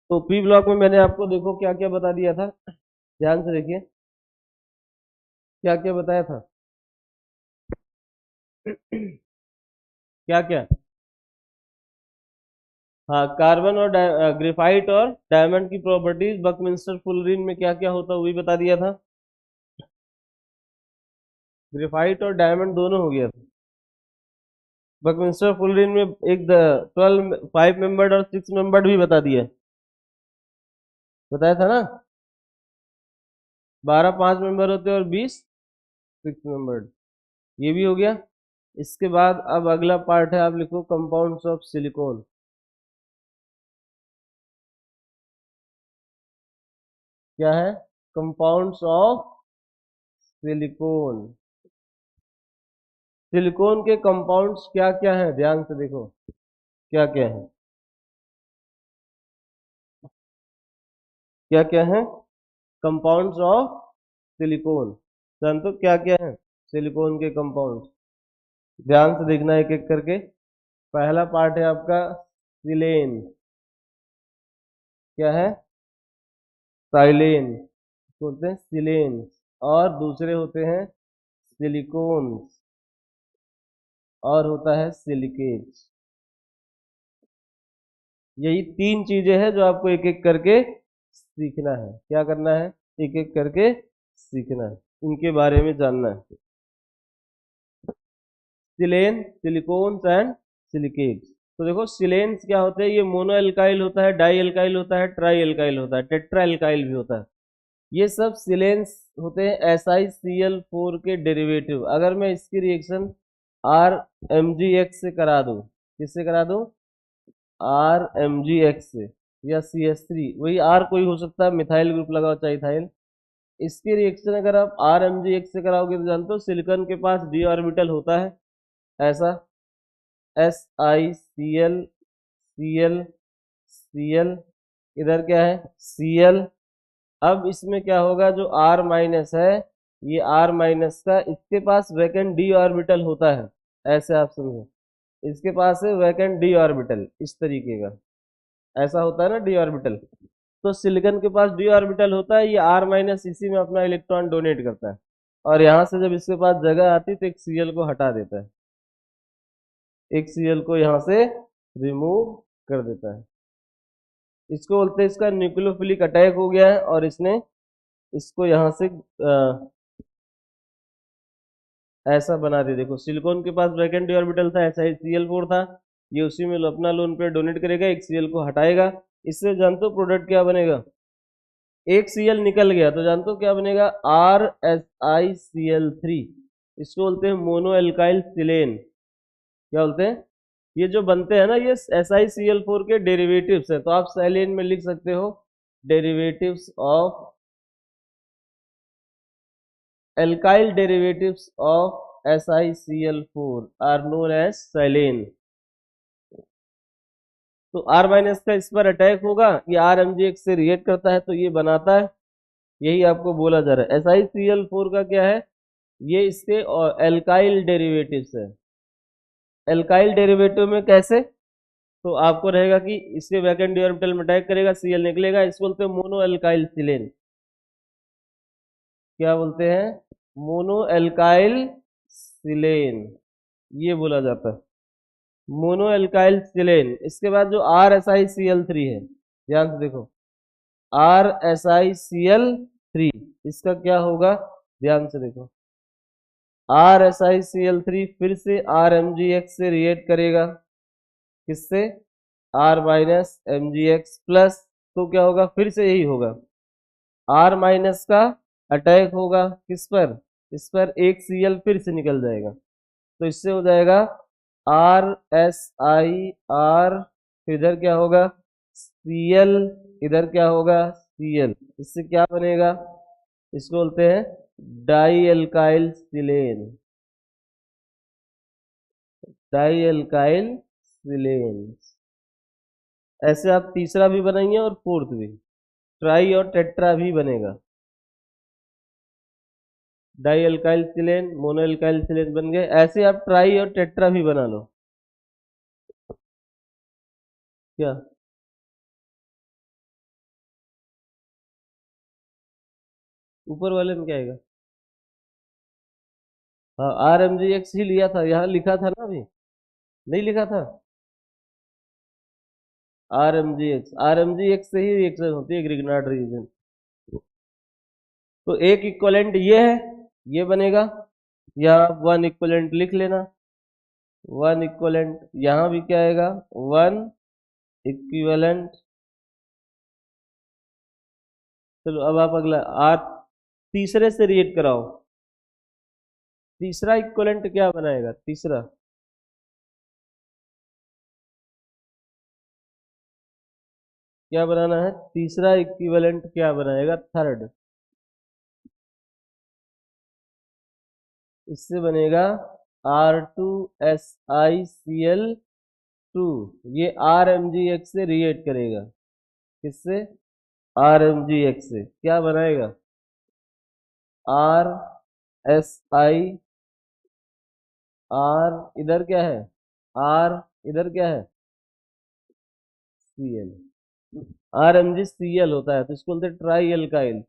तो P block में मैंने आपको देखो क्या क्या बता दिया था, ध्यान से देखिए क्या क्या बताया था। क्या क्या? हाँ, कार्बन और ग्रेफाइट और डायमंड की प्रॉपर्टीज बकमिंस्टर फुलरिन में क्या क्या होता है वो भी बता दिया था। ग्रेफाइट और डायमंड दोनों हो गया था। बकमिंस्टर फुलरिन में एक 12 5 मेंबर्ड और 6 मेंबर्ड भी बता दिया, बताया था ना। 12 5 मेंबर होते हैं और 20 6 मेंबर्ड, ये भी हो गया। इसके बाद अब अगला पार्ट है, आप लिखो कंपाउंड्स ऑफ सिलिकॉन। क्या है? Compounds of silicon. सिलिकॉन के कंपाउंड्स क्या क्या है, ध्यान से देखो क्या क्या है। क्या क्या है कंपाउंड्स ऑफ सिलिकॉन? जान तो क्या क्या है सिलिकॉन के कंपाउंड्स? ध्यान से देखना एक एक करके। पहला पार्ट है आपका सिलेन। क्या है? साइलेन बोलते हैं, सिलेन। और दूसरे होते हैं सिलिकॉन, और होता है सिलिकेट। यही तीन चीजें हैं जो आपको एक एक करके सीखना है। क्या करना है? एक एक करके सीखना है, इनके बारे में जानना है। सिलेन, सिलिकॉन्स एंड सिलिकेट्स। तो देखो सिलेन्स क्या होते हैं, ये मोनो एल्काइल होता है, डाई एल्काइल होता है, ट्राई एल्काइल होता है, टेट्रा एल्काइल भी होता है। ये सब सिलेन्स होते हैं SiCl4 के डेरिवेटिव। अगर मैं इसकी रिएक्शन RMgX से करा दूं, किससे करा दूं? RMgX से, या CH3, वही R कोई हो सकता है, मिथाइल ग्रुप लगाओ चाहे इथाइल। इसकी रिएक्शन अगर आप RMgX से कराओगे तो जानते हो सिलिकॉन के पास d ऑर्बिटल होता है ऐसा, SiCl Cl, इधर क्या है Cl। अब इसमें क्या होगा, जो R माइनस है, ये R माइनस का इसके पास वैकेंट d ऑर्बिटल होता है, ऐसे आप समझो। इसके पास है वैकेंट d ऑर्बिटल इस तरीके का, ऐसा होता है ना d ऑर्बिटल। तो सिलिकॉन के पास d ऑर्बिटल होता है, ये R माइनस इसी में अपना इलेक्ट्रॉन डोनेट करता है, और यहाँ से जब इसके पास जगह आती है तो एक Cl को हटा देता है, एक Cl को यहाँ से रिमूव कर देता है। इसको बोलते हैं, इसका न्यूक्लियोफिलिक अटैक हो गया है और इसने इसको यहाँ से ऐसा बना दिया। देखो सिलिकॉन के पास वैकेंट ऑर्बिटल था, SiCl4 था, ये उसी में अपना लोन पेयर डोनेट करेगा, एक Cl को हटाएगा। इससे जानते हो प्रोडक्ट क्या बनेगा? एक Cl निकल गया तो जानते हो क्या बनेगा? RSiCl3। इसको बोलते हैं मोनो एल्काइल सिलेन। क्या बोलते हैं? ये जो बनते हैं ना, ये SiCl4 के डेरिवेटिव्स है, तो आप साइलेन में लिख सकते हो derivatives of alkyl derivatives of SiCl4 are known as silane। तो R माइनस का इस पर अटैक होगा, ये RMgX से रिएक्ट करता है तो ये बनाता है, यही आपको बोला जा रहा है। SiCl4 का क्या है, ये इसके एल्काइल डेरिवेटिव्स है। एल्काइल डेरिवेटिव में कैसे? तो आपको रहेगा कि इसके वैकेंट ऑर्बिटल में अटैक करेगा, Cl निकलेगा, इसको बोलते हैं मोनो एल्काइल सिलेन। क्या बोलते हैं? मोनो एल्काइल सिलेन, ये बोला जाता है मोनो एल्काइल सिलेन। इसके बाद जो RSiCl3 है, ध्यान से देखो RSiCl3, इसका क्या होगा, ध्यान से देखो। RSiCl3 फिर से RMgX से रिएक्ट करेगा, किससे? R माइनस MgX प्लस, तो क्या होगा, फिर से यही होगा, R माइनस का अटैक होगा किस पर? इस पर, एक Cl फिर से निकल जाएगा, तो इससे हो जाएगा RSiR, इधर क्या होगा Cl, इधर क्या होगा Cl। इससे क्या बनेगा? इसको बोलते हैं die alkyl silane, di alkyl सिलेन। ऐसे आप तीसरा भी बनाइए और फोर्थ भी, ट्राई और टेट्रा भी बनेगा। डाई एल्काइल सिलेन, मोनो एल्काइल सिलेन बन गए, ऐसे आप ट्राई और टेट्रा भी बना लो। क्या? ऊपर वाले में क्या आएगा? हाँ, आर एम जी एक्स ही लिया था, यहाँ लिखा था ना अभी, नहीं लिखा था? आर एम जी एक्स से ही रिएक्शन होती है ग्रिग्नार्ड रिएक्शन। तो एक इक्वलेंट ये है, ये बनेगा, या वन इक्वलेंट लिख लेना, वन इक्वलेंट, यहाँ भी क्या आएगा? One equivalent. चलो अब आप अगला आप तीसरे से रिएट कराओ। तीसरा इक्वलेंट क्या बनाएगा? तीसरा क्या बनाना है? तीसरा इक्विवेलेंट क्या बनाएगा? थर्ड, इससे बनेगा R2SiCl2। ये RMgX से रिएट करेगा, किससे? RMgX से। क्या बनाएगा? RSi, R इधर क्या है? R इधर क्या है? Cl। RMgCl होता है तो इसको बोलते हैं ट्राई एल्काइल।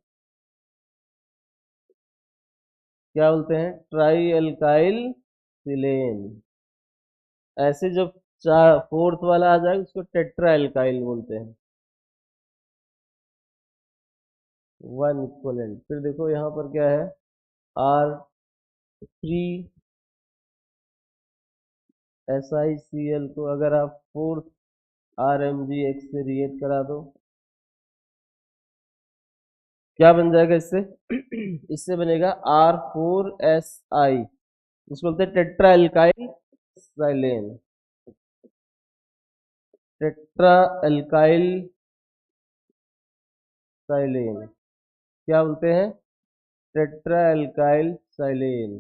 क्या बोलते हैं? ट्राई एल्काइल सिलेन। ऐसे जब चार फोर्थ वाला आ जाएगा उसको टेट्रा एल्काइल बोलते हैं। वन इक्वलेंट, फिर देखो यहाँ पर क्या है? आर थ्री SiCl को अगर आप फोर्थ RMgX से रिएक्ट करा दो, क्या बन जाएगा इससे? इससे बनेगा R4Si, इसको बोलते हैं tetra alkyl silane. Tetra alkyl silane क्या बोलते हैं? Tetra alkyl silane.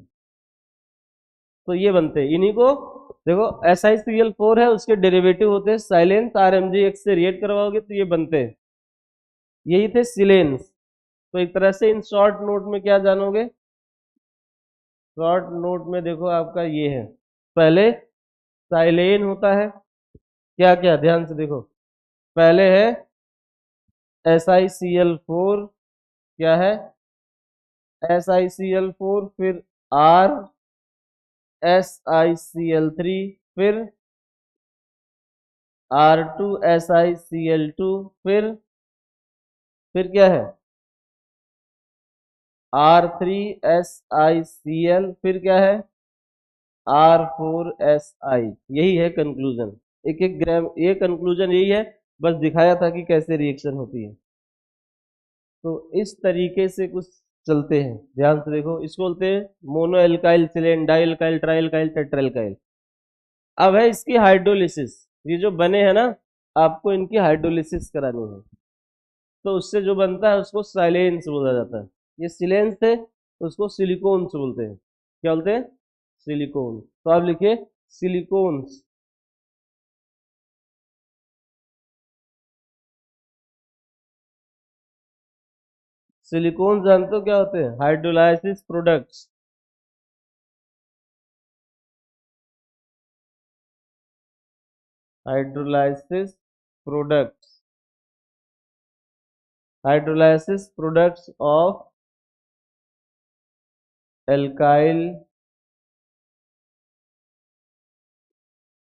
तो ये बनते हैं इन्हीं को। देखो SiCl4 है, उसके डेरिवेटिव होते हैं साइलेंस, RMgX से रिएक्ट करवाओगे तो ये बनते हैं, यही थे सिलेन्स। तो एक तरह से इन शॉर्ट नोट में क्या जानोगे? शॉर्ट नोट में देखो आपका ये है, पहले साइलेन होता है, क्या क्या ध्यान से देखो, पहले है SiCl4, क्या है? SiCl4, फिर RSiCl3, फिर R2SiCl2, फिर क्या है? R3SiCl, फिर क्या है? R4Si। यही है कंक्लूजन। एक एक ग्राम ये कंक्लूजन यही है, बस दिखाया था कि कैसे रिएक्शन होती है। तो इस तरीके से कुछ चलते हैं, ध्यान से देखो। इसको बोलते हैं mono alkyl silane, di alkyl, tri alkyl, tetra alkyl. अब है इसकी हाइड्रोलिसिस। ये जो बने हैं ना, आपको इनकी हाइड्रोलिसिस करानी है, तो उससे जो बनता है उसको साइलेंस बोला जाता है। ये सिलेंस थे, उसको सिलिकॉन्स बोलते हैं। क्या बोलते हैं? सिलिकॉन। तो आप लिखिए सिलिकॉन्स। सिलिकॉन जानते हो क्या होते हैं? Hydrolysis products. Hydrolysis products, hydrolysis products of alkyl,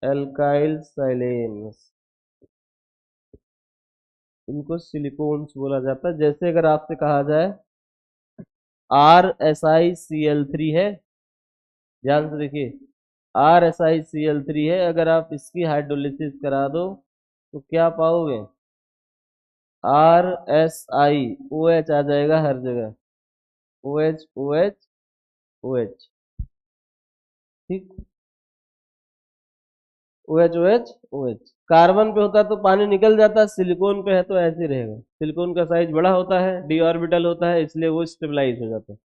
alkyl silence, इनको सिलिकॉन्स बोला जाता है। जैसे अगर आपसे कहा जाए RSiCl3 है, ध्यान से देखिए, RSiCl3 है, अगर आप इसकी हाइड्रोलिसिस करा दो तो क्या पाओगे? RSiOH आ जाएगा हर जगह, OH OH OH, ठीक, OH OH OH। कार्बन पे होता तो पानी निकल जाता, सिलिकॉन पे है तो ऐसे ही रहेगा। सिलिकॉन का साइज बड़ा होता है, डी ऑर्बिटल होता है, इसलिए वो स्टेबलाइज हो जाता है।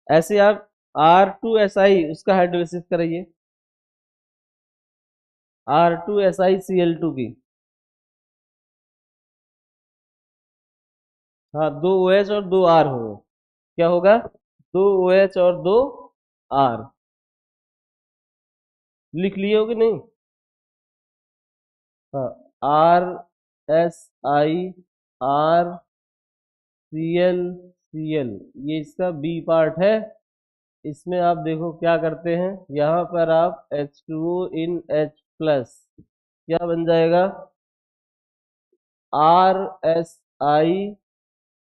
ऐसे आप R2Si उसका हाइड्रोलिसिस कराइए, R2SiCl2 की। हाँ, दो OH और दो R होगा, क्या होगा? दो OH और दो R। लिख लिए हो कि नहीं? हाँ, RSi, R Cl ये इसका बी पार्ट है। इसमें आप देखो क्या करते हैं, यहाँ पर आप H2O इन H प्लस क्या बन जाएगा, RSI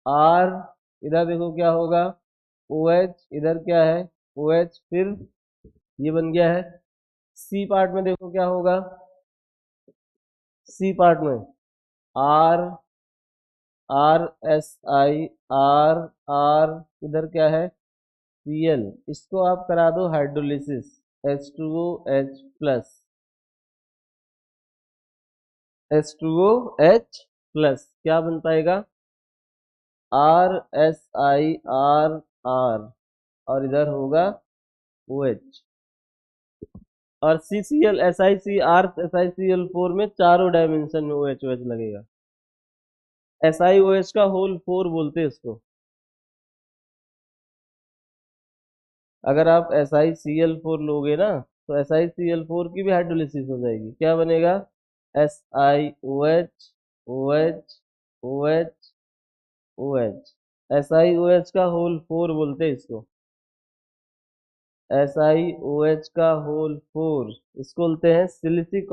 R, इधर देखो क्या होगा, OH, इधर क्या है OH, फिर ये बन गया है। सी पार्ट में देखो क्या होगा, सी पार्ट में R RSI R R, इधर क्या है Cl, इसको आप करा दो hydrolysis H2OH plus H2OH plus क्या बन पाएगा RSI R R, और इधर होगा OH, और CCl SiCr SiCl4 में चारों डायमेंशन में OH OH लगेगा। SiOH का होल 4 बोलते हैं इसको। अगर आप SiCl4 लोगे ना तो SiCl4 की भी हाइड्रोलिसिस हो जाएगी, क्या बनेगा SiOH OH OH OH, SiOH का होल 4 बोलते हैं इसको, SiOH का होल 4 इसको बोलते हैं सिलिसिक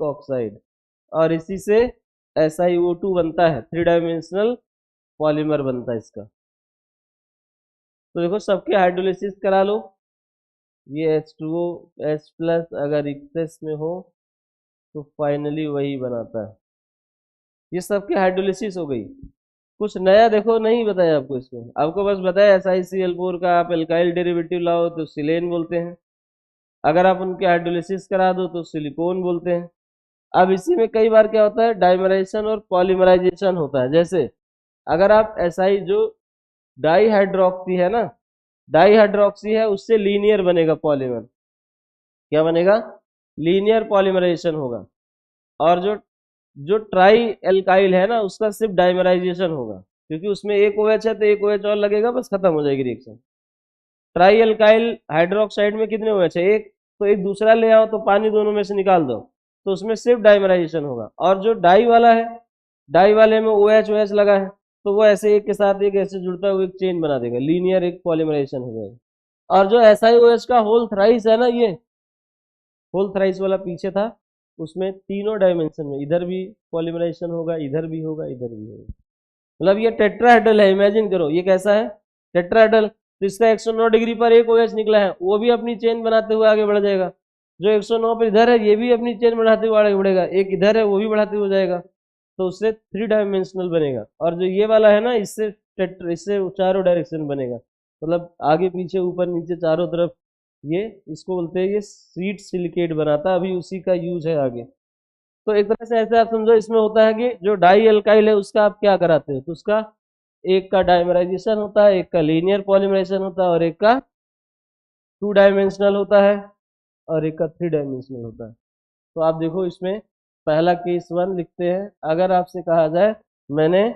ऑक्साइड, और इसी से SiO2 बनता है, 3 डायमेंशनल पॉलीमर बनता है इसका। तो देखो सबके हाइड्रोलिसिस करा लो, ये H2OH प्लस अगर एक्सेस में हो तो फाइनली वही बनाता है। ये सबके हाइड्रोलिसिस हो गई। कुछ नया देखो नहीं बताया आपको, इसमें आपको बस बताया SiCl4 का आप एल्काइल डेरिवेटिव लाओ तो सिलेन बोलते हैं, अगर आप उनके हाइड्रोलिसिस करा दो तो सिलिकॉन बोलते हैं। अब इसी में कई बार क्या होता है, डाइमराइजेशन और पॉलीमराइजेशन होता है। जैसे अगर आप SI जो डाई हाइड्रोक्सी है ना, डाई हाइड्रोक्सी है, उससे लीनियर बनेगा पॉलीमर, क्या बनेगा लीनियर पॉलीमराइजेशन होगा। और जो जो ट्राई एल्काइल है ना, उसका सिर्फ डाइमराइजेशन होगा, क्योंकि उसमें एक OH है तो एक OH और लगेगा, बस खत्म हो जाएगी रिएक्शन। ट्राई एल्काइल हाइड्रोक्साइड में कितने OH है, एक, तो एक दूसरा ले आओ तो पानी दोनों में से निकाल दो, तो उसमें सिर्फ डाइमराइजेशन होगा। और जो डाई वाला है, डाई वाले में OH OH लगा है, तो वो ऐसे एक के साथ एक ऐसे जुड़ता हुआ एक चेन बना देगा, लीनियर एक पॉलीमराइजेशन हो जाएगा। और जो SiOH का होल थ्राइस है ना, ये होल थ्राइस वाला पीछे था, उसमें तीनों डायमेंशन में इधर भी पॉलीमराइजेशन होगा, इधर भी होगा, इधर भी होगा। मतलब ये टेट्राहेड्रल है, इमेजिन करो ये कैसा है टेट्राहेड्रल। तो इसका 109 डिग्री पर एक OH निकला है, वो भी अपनी चेन बनाते हुए आगे बढ़ जाएगा। जो 109 पर इधर है, ये भी अपनी चेन बढ़ाते हुए आगे बढ़ेगा, एक इधर है वो भी बढ़ाते हुए जाएगा, तो उससे 3 डायमेंशनल बनेगा। और जो ये वाला है ना, इससे चारों डायरेक्शन बनेगा, मतलब आगे पीछे ऊपर नीचे चारों तरफ। ये इसको बोलते हैं, ये सीट सिलिकेट बनाता है, अभी उसी का यूज है आगे। तो एक तरह से ऐसे आप समझो, इसमें होता है कि जो डाई एल्काइल है उसका आप क्या कराते हो, तो उसका एक का डाइमराइजेशन होता है, एक का लीनियर पॉलीमराइजेशन होता है, और एक का 2 डायमेंशनल होता है, और एक का 3 डायमेंशनल होता है। तो आप देखो इसमें पहला केस 1 लिखते हैं। अगर आपसे कहा जाए मैंने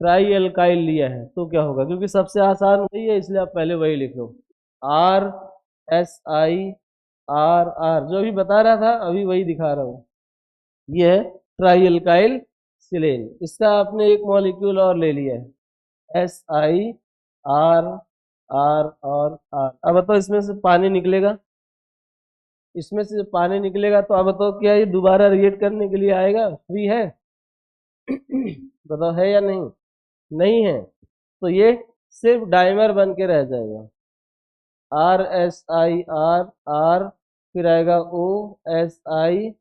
ट्राई एल्काइल लिया है तो क्या होगा, क्योंकि सबसे आसान वही है इसलिए आप पहले वही लिख लो, RSI R जो अभी बता रहा था अभी वही दिखा रहा हूँ, ये है ट्राई एल्काइल सिलेन। इसका आपने एक मॉलिक्यूल और ले लिया है SiR अब बताओ इसमें से पानी निकलेगा, इसमें से पानी निकलेगा तो अब बताओ क्या ये दोबारा रिएक्ट करने के लिए आएगा, फ्री है बताओ है या नहीं, नहीं है। तो ये सिर्फ डाइमर बन के रह जाएगा, RSiR फिर आएगा OSiRR,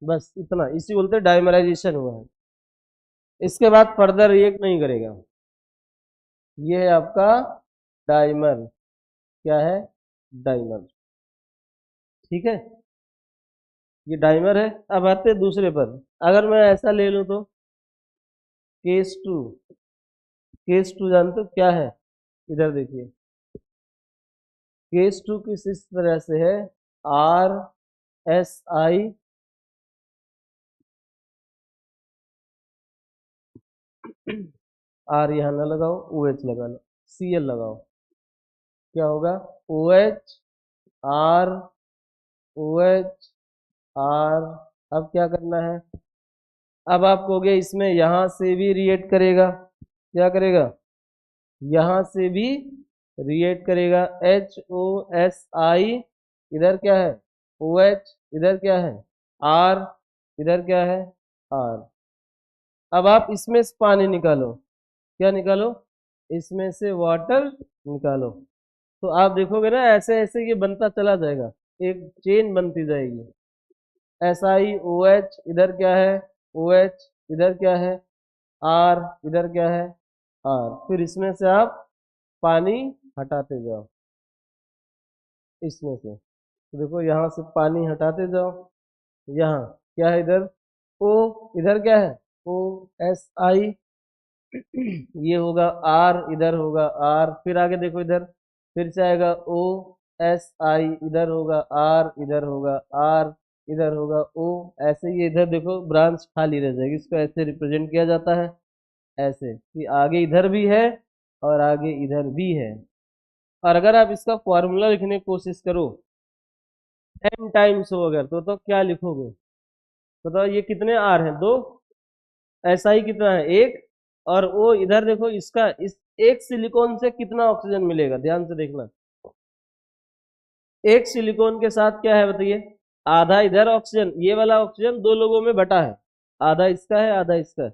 बस इतना, इसी बोलते डाइमराइजेशन हुआ है। इसके बाद फर्दर रिएक्ट नहीं करेगा। ये है आपका डाइमर, क्या है डाइमर, ठीक है, ये डाइमर है। अब आते हैं दूसरे पर। अगर मैं ऐसा ले लूं तो केस 2, केस 2 जानते हो क्या है, इधर देखिए, केस 2 किस इस तरह से है, RSI R यहाँ ना लगाओ, OH लगा लो, Cl लगाओ, क्या होगा OH R OH R। अब क्या करना है, अब आप कहोगे इसमें यहां से भी रिएक्ट करेगा, क्या करेगा, यहां से भी रिएक्ट करेगा। HOSI, इधर क्या है OH, इधर क्या है R, इधर क्या है R। अब आप इसमें से पानी निकालो, क्या निकालो, इसमें से वाटर निकालो। तो आप देखोगे ना ऐसे ऐसे ये बनता चला जाएगा, एक चेन बनती जाएगी। SiOH, इधर क्या है OH, इधर क्या है R, इधर क्या है R। फिर इसमें से आप पानी हटाते जाओ, इसमें से तो देखो यहाँ से पानी हटाते जाओ। यहाँ क्या है, इधर O, इधर क्या है OSI, ये होगा R, इधर होगा R। फिर आगे देखो इधर, फिर से आएगा OSI, इधर होगा R, इधर होगा R, इधर होगा O। ऐसे ही इधर देखो ब्रांच खाली रह जाएगी, इसको ऐसे रिप्रेजेंट किया जाता है, ऐसे कि आगे इधर भी है और आगे इधर भी है। और अगर आप इसका फॉर्मूला लिखने की कोशिश करो n टाइम्स हो अगर, तो क्या लिखोगे, बताओ। ये कितने आर हैं, दो, ऐसा ही कितना है, एक, और वो इधर देखो इसका, इस एक सिलिकॉन से कितना ऑक्सीजन मिलेगा, ध्यान से देखना। एक सिलिकॉन के साथ क्या है बताइए, आधा इधर ऑक्सीजन, ये वाला ऑक्सीजन दो लोगों में बटा है, आधा इसका है आधा इसका है।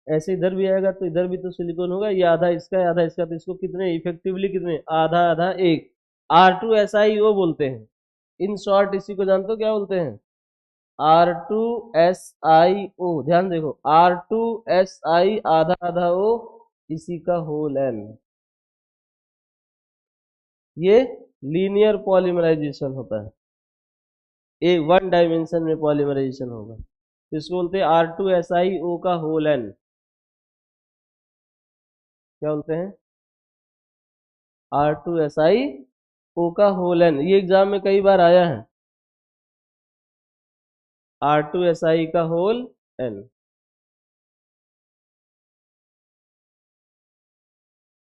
ऐसे इधर भी आएगा तो इधर भी तो सिलिकॉन होगा, ये आधा इसका है आधा इसका, तो इसको कितने इफेक्टिवली कितने, आधा आधा एक, R2SiO बोलते हैं। इन शॉर्ट इसी को जानते हो क्या बोलते हैं, R2SiO। ध्यान देखो, R2Si आधा आधा O, इसी का होल N। ये लीनियर पॉलीमराइजेशन होता है, एक वन डायमेंशन में पॉलीमराइजेशन होगा, तो इसको बोलते हैं R2SiO का होल N। क्या बोलते हैं, R2SiO का होल N। ये एग्जाम में कई बार आया है, R2Si का होल N।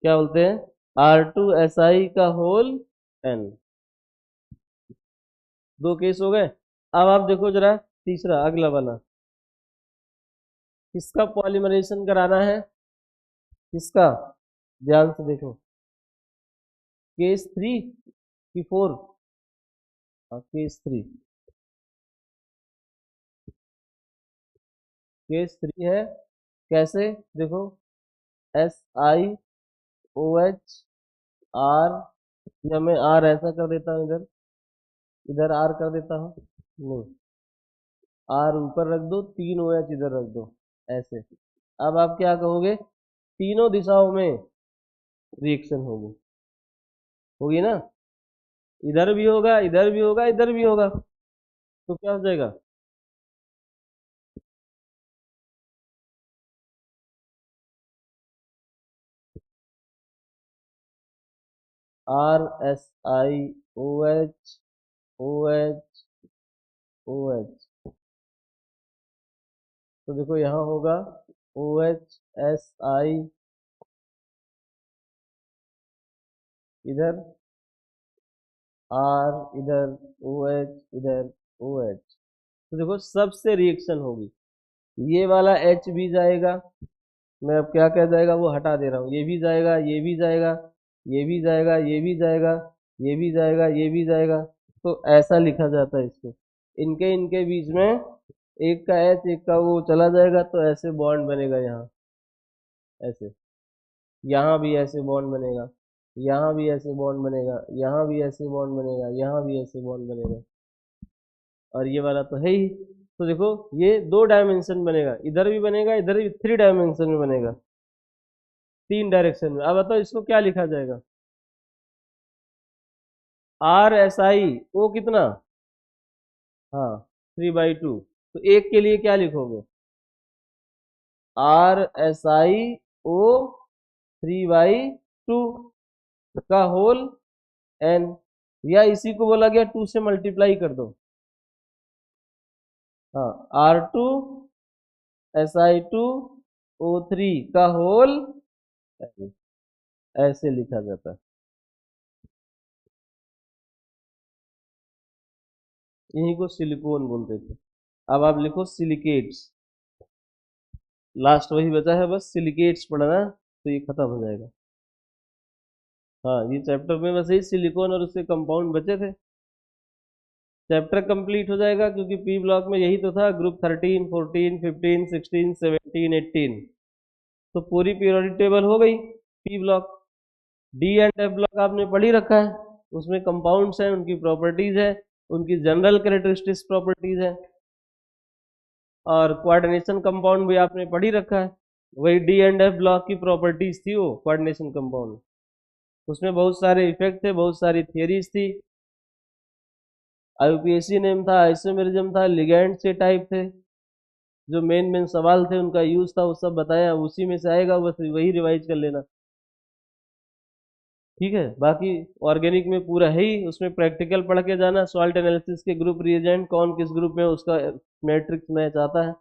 क्या बोलते हैं, R2Si का होल N। दो केस हो गए। अब आप देखो जरा तीसरा अगला वाला, किसका पॉलीमराइजेशन कराना है, किसका, ध्यान से देखो। केस 3 की 4, केस 3, केस 3 है। कैसे, देखो SiOH या मैं R ऐसा कर देता हूँ, इधर इधर R कर देता हूँ, नहीं, R ऊपर रख दो, तीन OH इधर रख दो, ऐसे। अब आप क्या कहोगे, तीनों दिशाओं में रिएक्शन होगी, होगी ना, इधर भी होगा इधर भी होगा इधर भी होगा, तो क्या हो जाएगा, RSiOH OH OH। तो देखो यहाँ होगा OHSI, इधर R, इधर OH, इधर OH। तो देखो सबसे रिएक्शन होगी, ये वाला H भी जाएगा, मैं अब क्या कह जाएगा वो हटा दे रहा हूँ, ये भी जाएगा ये भी जाएगा ये भी जाएगा ये भी जाएगा ये भी जाएगा ये भी जाएगा। तो ऐसा लिखा जाता है इसको, इनके इनके बीच में एक का H एक का वो चला जाएगा, तो ऐसे बॉन्ड बनेगा यहाँ, ऐसे, यहाँ भी ऐसे बॉन्ड बनेगा, यहाँ भी ऐसे बॉन्ड बनेगा, यहाँ भी ऐसे बॉन्ड बनेगा, यहाँ भी ऐसे बॉन्ड बनेगा, और ये वाला तो है ही। तो देखो ये दो डायमेंशन बनेगा, इधर भी बनेगा इधर भी, थ्री डायमेंशन में बनेगा, तीन डायरेक्शन में। अब बताओ इसको क्या लिखा जाएगा, RSi O कितना, हाँ 3/2। तो एक के लिए क्या लिखोगे, RSiO 3/2 का होल N, या इसी को बोला गया 2 से मल्टीप्लाई कर दो, हाँ R2Si2O3 का होल N, ऐसे लिखा जाता है। यही को सिलिकॉन बोलते थे। अब आप लिखो सिलिकेट्स, लास्ट वही बचा है, बस सिलिकेट्स पढ़ना, तो ये खत्म हो जाएगा। हाँ, ये चैप्टर में बस यही सिलिकॉन और उसके कंपाउंड बचे थे, चैप्टर कंप्लीट हो जाएगा, क्योंकि पी ब्लॉक में यही तो था, ग्रुप 13, 14, 15, 16, 17, 18, तो पूरी पीरियोडिक टेबल हो गई P block. D and F block आपने पढ़ ही रखा है, उसमें कंपाउंड्स हैं, उनकी प्रॉपर्टीज है, उनकी जनरल कैरेक्टरिस्टिक्स प्रॉपर्टीज है, और कोऑर्डिनेशन कंपाउंड भी आपने पढ़ ही रखा है, वही डी एंड एफ ब्लॉक की प्रॉपर्टीज थी वो कोऑर्डिनेशन कंपाउंड। उसमें बहुत सारे इफेक्ट थे, बहुत सारी थियरीज थी, आईयूपीएसी नेम था, आइसोमेरिज्म था, लिगैंड से टाइप थे, जो मेन मेन सवाल थे उनका यूज था, वो सब बताया, उसी में से आएगा, बस वही रिवाइज कर लेना। ठीक है, बाकी ऑर्गेनिक में पूरा है ही, उसमें प्रैक्टिकल पढ़ के जाना, सॉल्ट एनालिसिस के ग्रुप रिएजेंट कौन किस ग्रुप में उसका मैट्रिक्स मैच आता है,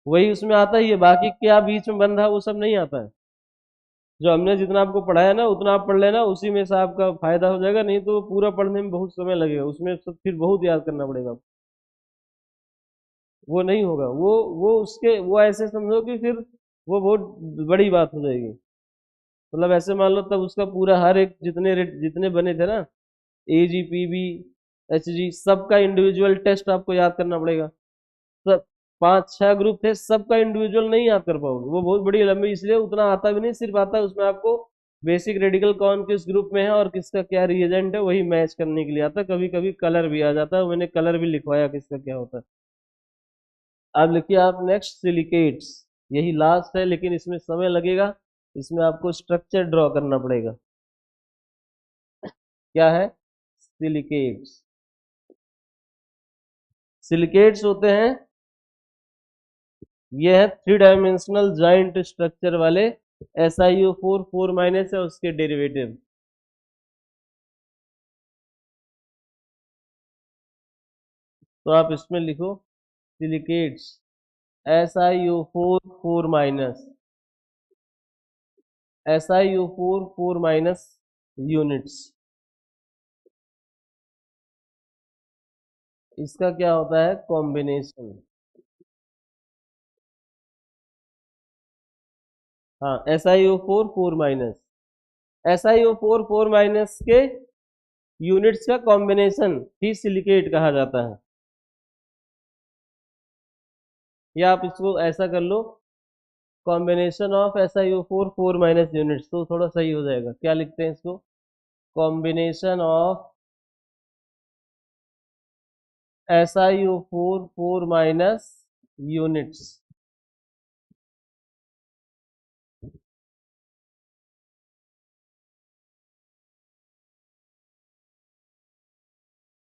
वही उसमें आता ही है, बाकी क्या बीच में बन रहा है वो सब नहीं आता है। जो हमने जितना आपको पढ़ाया ना उतना आप पढ़ लेना, उसी में से आपका फायदा हो जाएगा, नहीं तो पूरा पढ़ने में बहुत समय लगेगा, उसमें सब फिर बहुत याद करना पड़ेगा, वो नहीं होगा, वो उसके वो ऐसे समझो कि फिर वो बहुत बड़ी बात हो जाएगी। मतलब ऐसे मान लो, तब उसका पूरा हर एक जितने रेट जितने बने थे ना, ए जी, पी बी, एच जी, सबका इंडिविजुअल टेस्ट आपको याद करना पड़ेगा। सब 5-6 ग्रुप थे, सबका इंडिविजुअल नहीं याद कर पाओगे, वो बहुत बड़ी लंबी, इसलिए उतना आता भी नहीं, सिर्फ आता है उसमें आपको बेसिक रेडिकल कौन किस ग्रुप में है और किसका क्या रिएजेंट है, वही मैच करने के लिए आता है, कभी कभी कलर भी आ जाता है, मैंने कलर भी लिखवाया किसका क्या होता है। अब लिखिए आप नेक्स्ट सिलिकेट्स, यही लास्ट है, लेकिन इसमें समय लगेगा, इसमें आपको स्ट्रक्चर ड्रॉ करना पड़ेगा। क्या है? सिलिकेट्स। सिलिकेट्स होते हैं, ये है 3 डायमेंशनल जॉइंट स्ट्रक्चर वाले SiO4 4 माइनस है उसके डेरिवेटिव। तो आप इसमें लिखो silicates SiO4 4 minus, SiO4 4 minus units. इसका क्या होता है? कॉम्बिनेशन। हाँ, SiO4 4 माइनस, SiO4 4 माइनस के यूनिट्स का कॉम्बिनेशन ही सिलिकेट कहा जाता है। या आप इसको ऐसा कर लो, combination of SiO4 4 minus units, तो थोड़ा सही हो जाएगा। क्या लिखते हैं इसको? Combination of SiO4 4 minus units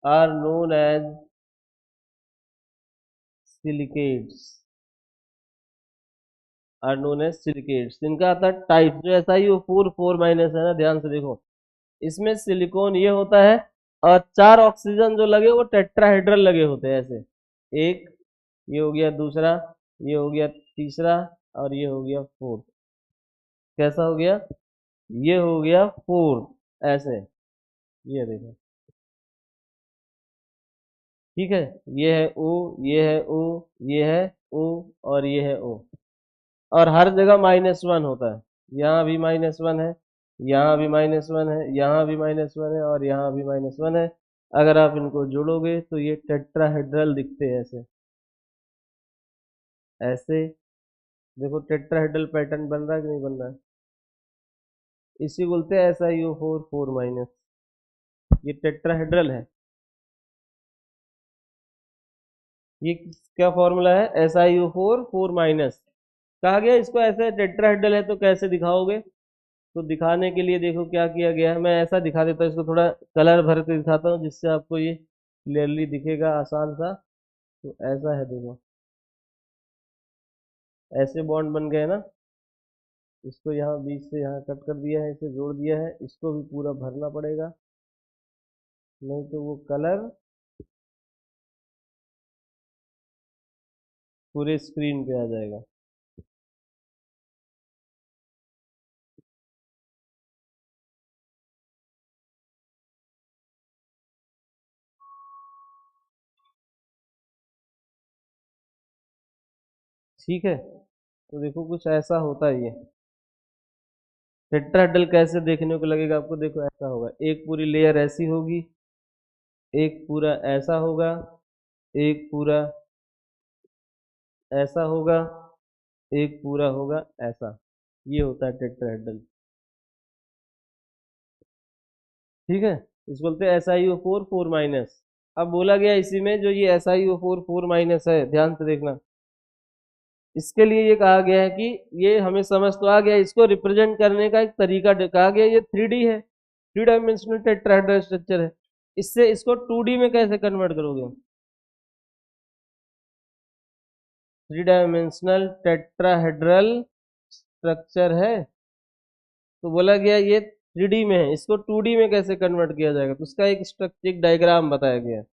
are known as silicates, are known as silicates. इनका आता है टाइप, जो SiO4 4 माइनस है ना, ध्यान से देखो, इसमें सिलिकॉन ये होता है, और 4 ऑक्सीजन जो लगे वो टेट्राहेड्रल लगे होते हैं, ऐसे एक, ये हो गया दूसरा, ये हो गया तीसरा, और ये हो गया फोर्थ। कैसा हो गया? ये हो गया फोर्थ, ऐसे, ये देखो, ठीक है, ये है O, ये है O, ये है O, और ये है O, और हर जगह -1 होता है, यहाँ भी -1 है, यहाँ भी -1 है, यहाँ भी -1 है, और यहाँ भी -1 है। अगर आप इनको जोड़ोगे तो ये टेट्राहेड्रल दिखते हैं, ऐसे ऐसे, देखो टेट्राहेड्रल पैटर्न बन रहा है कि नहीं बन रहा है, इसी बोलते हैं SiO4 4 माइनस, ये टेट्राहेड्रल है। ये क्या फॉर्मूला है? SiO4 4 माइनस कहा गया, इसको ऐसे टेट्राहेड्रल है तो कैसे दिखाओगे? तो दिखाने के लिए देखो क्या किया गया है, मैं ऐसा दिखा देता हूँ, इसको थोड़ा कलर भर के दिखाता हूँ, जिससे आपको ये क्लियरली दिखेगा, आसान सा। तो ऐसा है, देखो, ऐसे बॉन्ड बन गए ना, इसको यहाँ बीच से यहाँ कट कर दिया है, इसे जोड़ दिया है, इसको भी पूरा भरना पड़ेगा, नहीं तो वो कलर पूरे स्क्रीन पे आ जाएगा। ठीक है, तो देखो कुछ ऐसा होता है ये। टेट्राहेड्रल कैसे देखने को लगेगा आपको, देखो ऐसा होगा, एक पूरी लेयर ऐसी होगी, एक पूरा ऐसा होगा, एक पूरा ऐसा होगा, एक पूरा होगा ऐसा। ये होता है टेट्राहेड्रल। ठीक है, इस बोलते हैं SiO4 4 माइनस। अब बोला गया इसी में जो ये SiO4 4 माइनस है, ध्यान से देखना, इसके लिए ये कहा गया है कि ये हमें समझ तो आ गया, इसको रिप्रेजेंट करने का एक तरीका कहा गया, ये 3D है, 3 डायमेंशनल टेट्राहेड्रल स्ट्रक्चर है। इससे इसको 2D में कैसे कन्वर्ट करोगे? 3 डायमेंशनल टेट्राहेड्रल स्ट्रक्चर है, तो बोला गया ये 3D में है, इसको 2D में कैसे कन्वर्ट किया जाएगा, तो उसका एक स्ट्रक्चर, एक डायग्राम बताया गया है,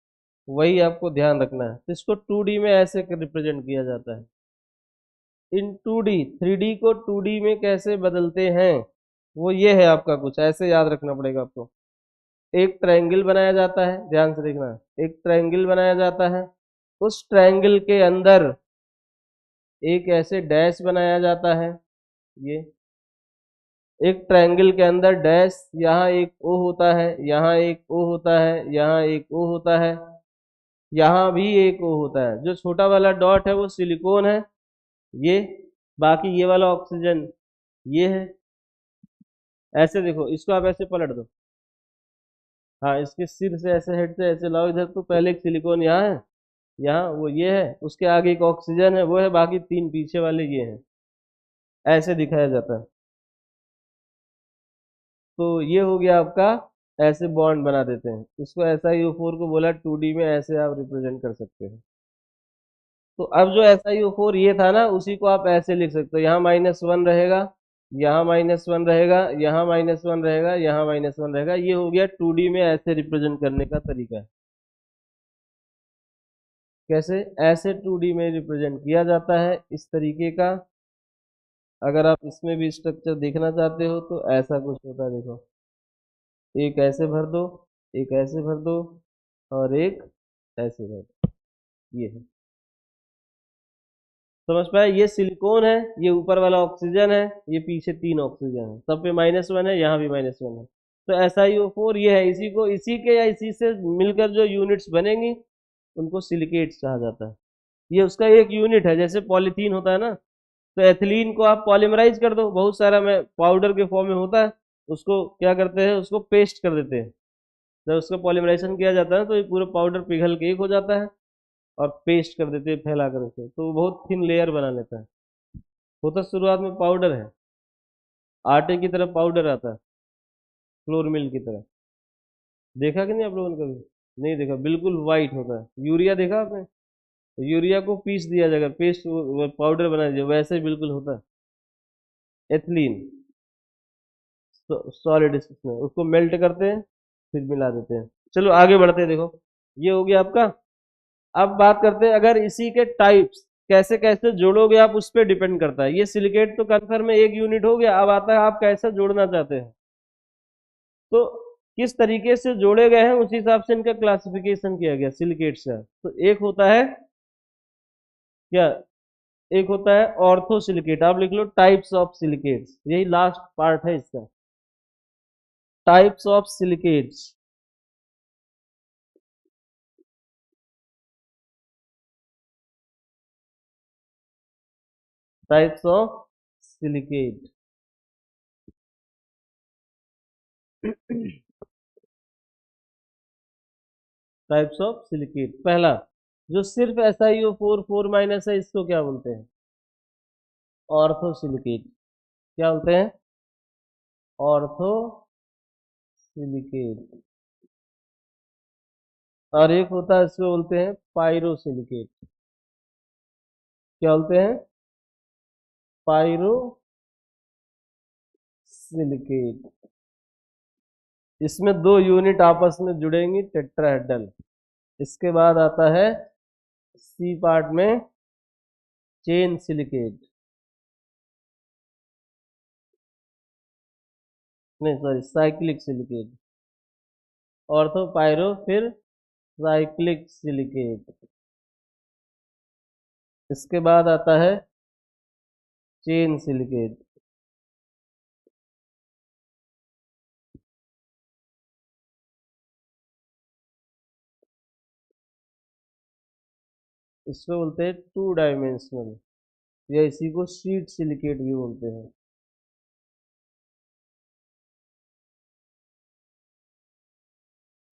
वही आपको ध्यान रखना है। तो इसको 2D में ऐसे रिप्रेजेंट किया जाता है इन 2D। 3D को 2D में कैसे बदलते हैं, वो ये है आपका, कुछ ऐसे याद रखना पड़ेगा आपको। एक ट्रायंगल बनाया जाता है, ध्यान से देखना, एक ट्रायंगल बनाया जाता है, उस ट्रायंगल के अंदर एक ऐसे डैश बनाया जाता है, ये एक ट्रायंगल के अंदर डैश, यहाँ एक ओ होता है, यहाँ एक ओ होता है, यहाँ एक ओ होता है, यहाँ भी एक ओ होता है। जो छोटा वाला डॉट है वो सिलिकॉन है, ये, बाकी ये वाला ऑक्सीजन ये है। ऐसे देखो, इसको आप ऐसे पलट दो, हाँ, इसके सिर से ऐसे, हेड से ऐसे लाओ इधर, तो पहले एक सिलिकॉन यहाँ है, यहाँ वो ये है, उसके आगे एक ऑक्सीजन है वो है, बाकी 3 पीछे वाले ये हैं। ऐसे दिखाया जाता है। तो ये हो गया आपका, ऐसे बॉन्ड बना देते हैं इसको, SiO4 को बोला 2D में ऐसे आप रिप्रेजेंट कर सकते हैं। तो अब जो SiO4 ये था ना, उसी को आप ऐसे लिख सकते हो, यहाँ -1 रहेगा, यहाँ -1 रहेगा, यहाँ -1 रहेगा, यहाँ -1 रहेगा। ये हो गया 2D में ऐसे रिप्रेजेंट करने का तरीका। कैसे? ऐसे 2D में रिप्रेजेंट किया जाता है, इस तरीके का। अगर आप इसमें भी स्ट्रक्चर देखना चाहते हो तो ऐसा कुछ होता है, देखो, एक ऐसे भर दो, एक ऐसे भर दो, और एक ऐसे भर दो, ये है। समझ पाए? ये सिलिकॉन है, ये ऊपर वाला ऑक्सीजन है, ये पीछे 3 ऑक्सीजन है, सब पे -1 है, यहाँ भी -1 है। तो SiO4 ये है, इसी को, इसी के या इसी से मिलकर जो यूनिट्स बनेंगी उनको सिलिकेट्स कहा जाता है। ये उसका एक यूनिट है, जैसे पॉलीथीन होता है ना, तो एथिलीन को आप पॉलीमराइज कर दो, बहुत सारा में पाउडर के फॉर्म में होता है, उसको क्या करते हैं, उसको पेस्ट कर देते हैं। जब उसका पॉलीमराइजेशन किया जाता है तो ये पूरा पाउडर पिघल के एक हो जाता है, और पेस्ट कर देते हैं फैला कर उसे, तो वो बहुत थिन लेयर बना लेता है। होता शुरुआत में पाउडर है, आटे की तरह पाउडर आता है, फ्लोर मिल की तरह। देखा कि नहीं आप लोगों ने कभी? नहीं देखा, बिल्कुल वाइट होता है। यूरिया देखा आपने? तो यूरिया को पीस दिया जाएगा, पेस्ट पाउडर बना दिया, वैसे ही बिल्कुल होता है एथिलीन, सॉलिड में उसको मेल्ट करते हैं, फिर मिला देते हैं। चलो आगे बढ़ते हैं, देखो ये हो गया आपका। अब बात करते हैं, अगर इसी के टाइप्स कैसे कैसे जोड़ोगे आप, उस पर डिपेंड करता है। ये सिलिकेट तो कंफर्म में एक यूनिट हो गया, अब आता है आप कैसे जोड़ना चाहते हैं, तो किस तरीके से जोड़े गए हैं उसी हिसाब से इनका क्लासिफिकेशन किया गया सिलिकेट्स का। तो एक होता है क्या, एक होता है ऑर्थो सिलिकेट, आप लिख लो टाइप्स ऑफ सिलिकेट्स, यही लास्ट पार्ट है इसका, types of silicates. Types of silicate. Types of silicate, पहला जो सिर्फ SiO4 4 माइनस है, इसको क्या बोलते हैं? Ortho silicate. क्या बोलते हैं? Ortho silicate. और एक होता है, इसको बोलते हैं पायरो सिलिकेट। क्या बोलते हैं? Pyro silicate. इसमें 2 यूनिट आपस में जुड़ेंगी, टेट्राहेड्रल। इसके बाद आता है सी पार्ट में चेन सिलिकेट, नहीं sorry, cyclic silicate. Ortho, pyro, फिर साइक्लिक सिलिकेट। इसके बाद आता है चेन सिलिकेट। इसको बोलते हैं टू डायमेंशनल, या इसी को शीट सिलिकेट भी बोलते हैं।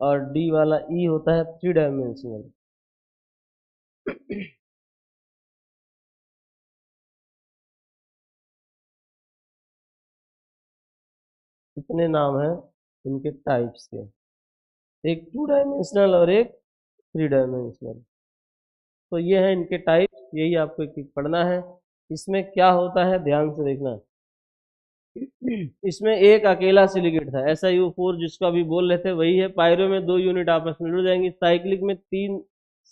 और डी वाला ई होता है थ्री डायमेंशनल। कितने नाम हैं इनके टाइप्स के, एक टू डायमेंशनल और एक थ्री डायमेंशनल। तो ये है इनके टाइप्स, यही आपको एक एक पढ़ना है। इसमें क्या होता है ध्यान से देखना। इसमें एक अकेला सिलिकेट था, SiO4 जिसको अभी बोल रहे थे वही है। पायरो में दो यूनिट आपस में जुड़ जाएंगी, साइक्लिक में तीन।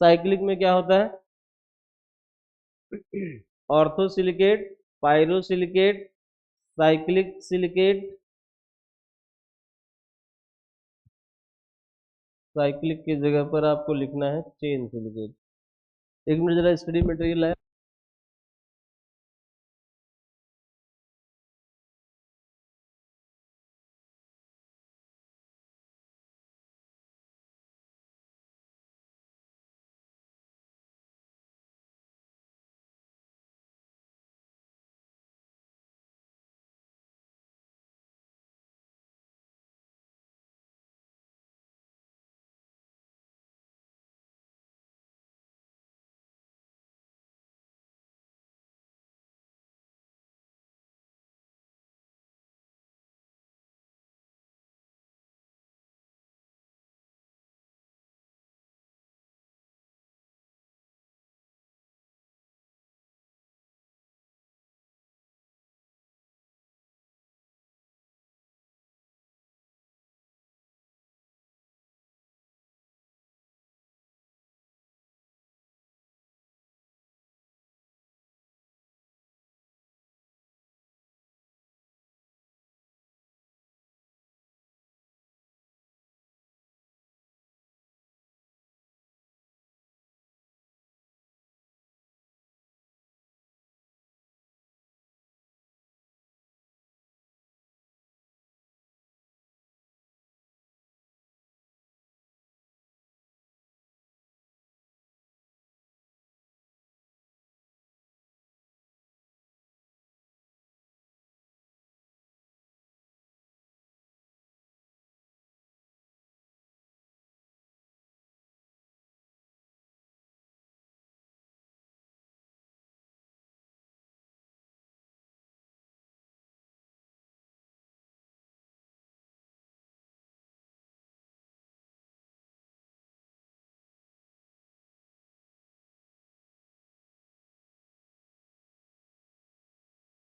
साइक्लिक में क्या होता है, ortho silicate, pyro silicate, cyclic silicate. Cyclic की जगह पर आपको लिखना है चेन सिलिकेट। एक मिनट जरा स्टडी मटेरियल है।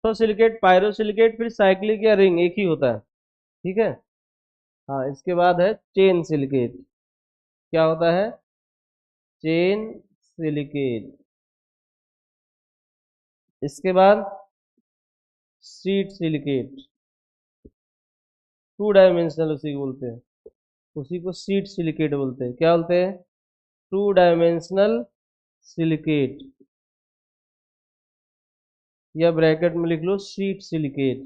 तो सिलिकेट, पायरो सिलिकेट, फिर साइक्लिक या रिंग एक ही होता है, ठीक है। हाँ, इसके बाद है चेन सिलिकेट। क्या होता है, चेन सिलिकेट। इसके बाद शीट सिलिकेट, टू डायमेंशनल उसी को बोलते हैं, उसी को शीट सिलिकेट बोलते हैं। क्या बोलते हैं, टू डायमेंशनल सिलिकेट, या ब्रैकेट में लिख लो sheet silicate.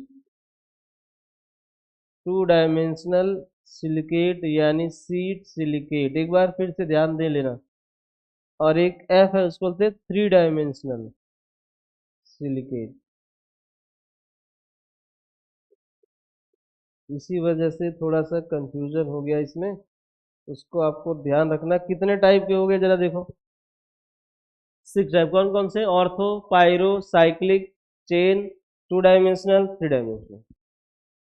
Two dimensional silicate यानी शीट सिलिकेट, एक बार फिर से ध्यान दे लेना। और एक एफ है, उसको बोलते हैं थ्री डायमेंशनल सिलिकेट। इसी वजह से थोड़ा सा कंफ्यूजन हो गया इसमें, उसको आपको ध्यान रखना। कितने टाइप के हो गए जरा देखो, 6 टाइप। कौन कौन से, ortho, pyro, cyclic, chain, two dimensional, three dimensional.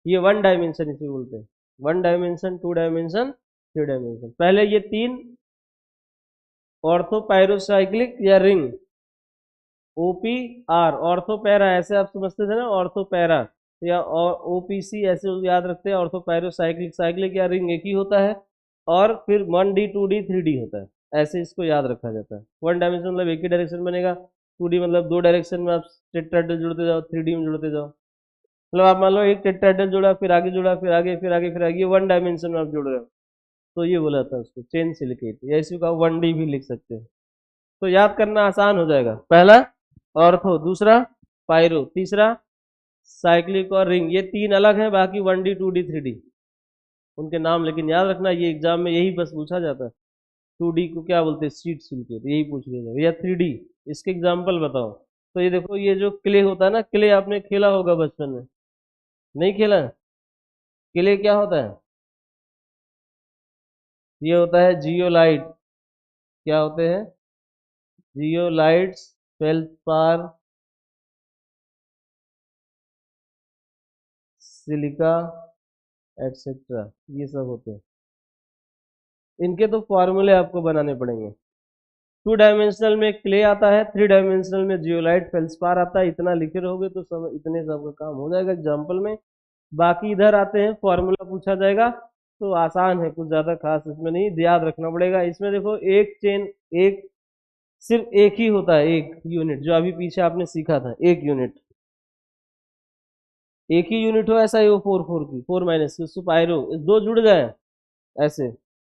ये वन डायमेंशन इसे बोलते हैं, one dimension, two dimension, three dimension. पहले ये तीन, ऑर्थो, पायरो, साइक्लिक या ring, O P R, ortho para, ऐसे आप समझते थे ना, ऑर्थो पैरा या ओपीसी ऐसे याद रखते हैं। ऑर्थो पायरो साइक्लिक, साइक्लिक या रिंग एक ही होता है। और फिर 1D 2D 3D होता है, ऐसे इसको याद रखा जाता है। वन डायमेंशन मतलब एक ही डायरेक्शन बनेगा, 2D मतलब दो डायरेक्शन में आप टेट्राहेड्रल जुड़ते जाओ, 3D में जुड़ते जाओ। मतलब आप मान लो एक टेट्राहेड्रल जुड़ा, फिर आगे जुड़ा, फिर आगे, फिर आगे, फिर आगे, ये वन डायमेंशन में आप जुड़ रहे हो, तो ये बोला था उसको चेन सिलिकेट, या इसी को 1D भी लिख सकते हैं। तो याद करना आसान हो जाएगा। पहला ऑर्थो, दूसरा पायरो, तीसरा साइक्लिक और रिंग। ये तीन अलग हैं, बाकी 1D 2D 3D उनके नाम लेकिन याद रखना, ये एग्जाम में यही बस पूछा जाता है। 2D को क्या बोलते हैं, सीड सिलिकेट, यही पूछ लिया। या 3D, इसके एग्जाम्पल बताओ। तो ये देखो, ये जो क्ले होता है ना, क्ले आपने खेला होगा बचपन में, नहीं खेला? क्ले क्या होता है? ये होता है जियोलाइट। क्या होते हैं? जियोलाइट्स, फेल्डस्पार, सिलिका, एटसेट्रा, ये सब होते हैं। इनके तो फॉर्मूले आपको बनाने पड़ेंगे। 2 डायमेंशनल में क्ले आता है, 3 डायमेंशनल में जियोलाइट फेल्डस्पार आता है। इतना लिखे रहोगे तो सब इतने सब का काम हो जाएगा एग्जाम्पल में। बाकी इधर आते हैं, फॉर्मूला पूछा जाएगा तो आसान है, कुछ ज्यादा खास इसमें नहीं, याद रखना पड़ेगा। इसमें देखो एक चेन, एक सिर्फ एक ही होता है, एक यूनिट, जो अभी पीछे आपने सीखा था, एक यूनिट, एक ही यूनिट हो, ऐसा ही हो 4 4 की, 4 माइनस की, उसको पायरो, दो जुड़ जाए ऐसे,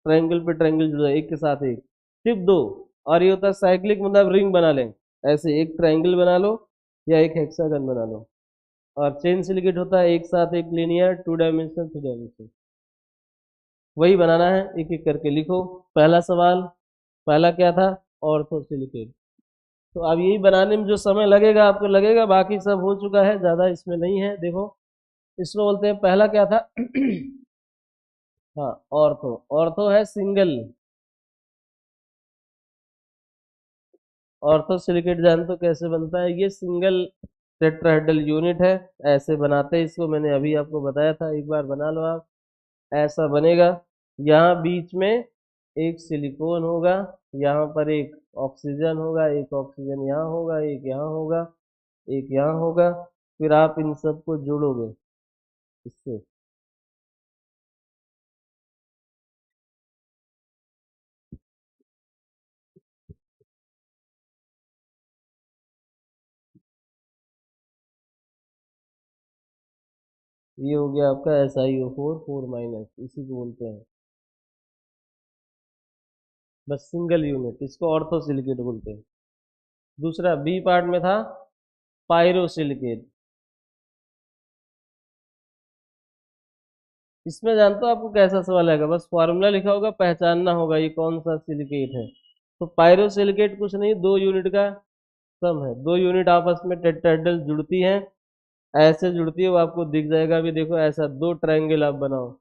ट्रायंगल पे ट्रायंगल जुड़ जाए एक के साथ एक, सिर्फ दो। और ये होता है साइक्लिक, मतलब रिंग बना लें, ऐसे एक ट्रायंगल बना लो या एक हेक्सागन बना लो। और चेन सिलिकेट होता है एक साथ एक लिनियर 2 डायमेंशनल 3 डायमेंशनल। वही बनाना है, एक एक करके लिखो। पहला सवाल, पहला क्या था? Ortho silicate. तो अब यही बनाने में जो समय लगेगा आपको लगेगा, बाकी सब हो चुका है, ज्यादा इसमें नहीं है। देखो इसको बोलते हैं, पहला क्या था? हाँ, ऑर्थो। ऑर्थो है सिंगल। ऑर्थो सिलिकेट जान तो कैसे बनता है? ये सिंगल टेट्राहेड्रल यूनिट है, ऐसे बनाते हैं इसको, मैंने अभी आपको बताया था, एक बार बना लो आप। ऐसा बनेगा, यहाँ बीच में एक सिलिकॉन होगा, यहाँ पर एक ऑक्सीजन होगा, एक ऑक्सीजन यहाँ होगा, एक यहाँ होगा, एक यहाँ होगा। फिर आप इन सबको जोड़ोगे इससे। ये हो गया आपका SiO4 4 माइनस, इसी को बोलते हैं बस सिंगल यूनिट, इसको ऑर्थो सिलिकेट बोलते हैं। दूसरा बी पार्ट में था पायरोसिलिकेट। इसमें जानते हो आपको कैसा सवाल आएगा? बस फॉर्मूला लिखा होगा, पहचानना होगा ये कौन सा सिलिकेट है। तो पायरोसिलिकेट कुछ नहीं, 2 यूनिट का सम है। 2 यूनिट आपस में टेट्राहेड्रल जुड़ती हैं, ऐसे जुड़ती है, वो आपको दिख जाएगा। अभी देखो ऐसा 2 ट्रायंगल आप बनाओ,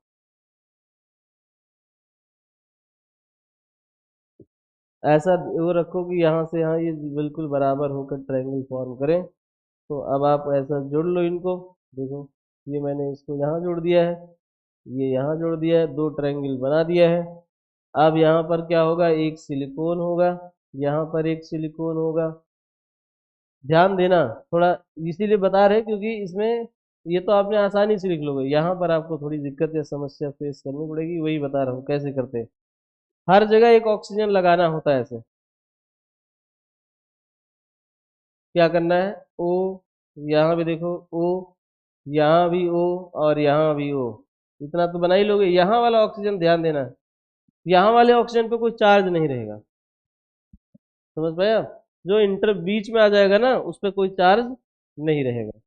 ऐसा वो रखो कि यहाँ से यहाँ ये बिल्कुल बराबर होकर ट्रायंगल फॉर्म करें। तो अब आप ऐसा जोड़ लो इनको। देखो ये मैंने इसको यहाँ जोड़ दिया है, ये यहाँ जोड़ दिया है, 2 ट्रायंगल बना दिया है। अब यहाँ पर क्या होगा? एक सिलिकॉन होगा, यहाँ पर एक सिलिकॉन होगा। ध्यान देना थोड़ा, इसीलिए बता रहे क्योंकि इसमें ये तो आपने आसानी से लिख लोगे, यहाँ पर आपको थोड़ी दिक्कत या समस्या फेस करनी पड़ेगी, वही बता रहा हूँ कैसे करते हैं। हर जगह एक ऑक्सीजन लगाना होता है ऐसे। क्या करना है? ओ, यहाँ भी देखो ओ, यहाँ भी ओ, और यहाँ भी ओ। इतना तो बना ही लोगे। यहाँ वाला ऑक्सीजन ध्यान देना, यहाँ वाले ऑक्सीजन पे कोई चार्ज नहीं रहेगा, समझ पाए आप? जो इंटर बीच में आ जाएगा ना, उस पर कोई चार्ज नहीं रहेगा।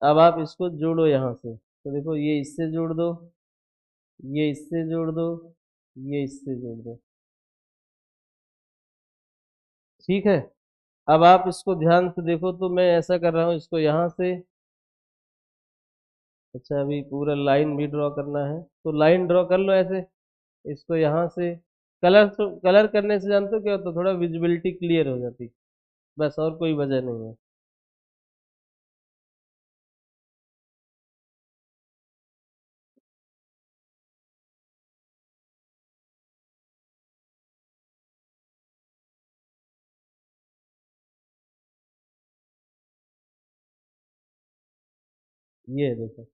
अब आप इसको जोड़ो यहाँ से, तो देखो ये इससे जोड़ दो, ये इससे जोड़ दो, ये इससे जोड़ दो, ठीक है। अब आप इसको ध्यान से देखो, तो मैं ऐसा कर रहा हूँ, इसको यहाँ से, अच्छा अभी पूरा लाइन भी ड्रॉ करना है, तो लाइन ड्रॉ कर लो ऐसे। इसको यहाँ से कलर, तो कलर करने से जानते हो क्या होता है? थोड़ा विजिबिलिटी क्लियर हो जाती, बस, और कोई वजह नहीं है। ये देखो,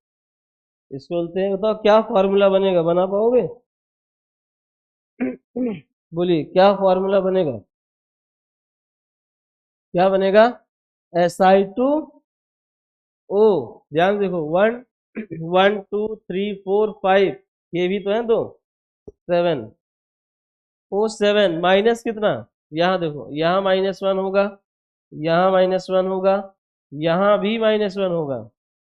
इसको बोलते हैं, बताओ क्या फॉर्मूला बनेगा, बना पाओगे? बोलिए क्या फॉर्मूला बनेगा, क्या बनेगा? Si2O। ध्यान देखो, 1 1 2 3 4 5, ये भी तो है दो, 7। O7 माइनस कितना? यहाँ देखो, यहाँ -1 होगा, यहाँ -1 होगा, यहाँ भी -1 होगा,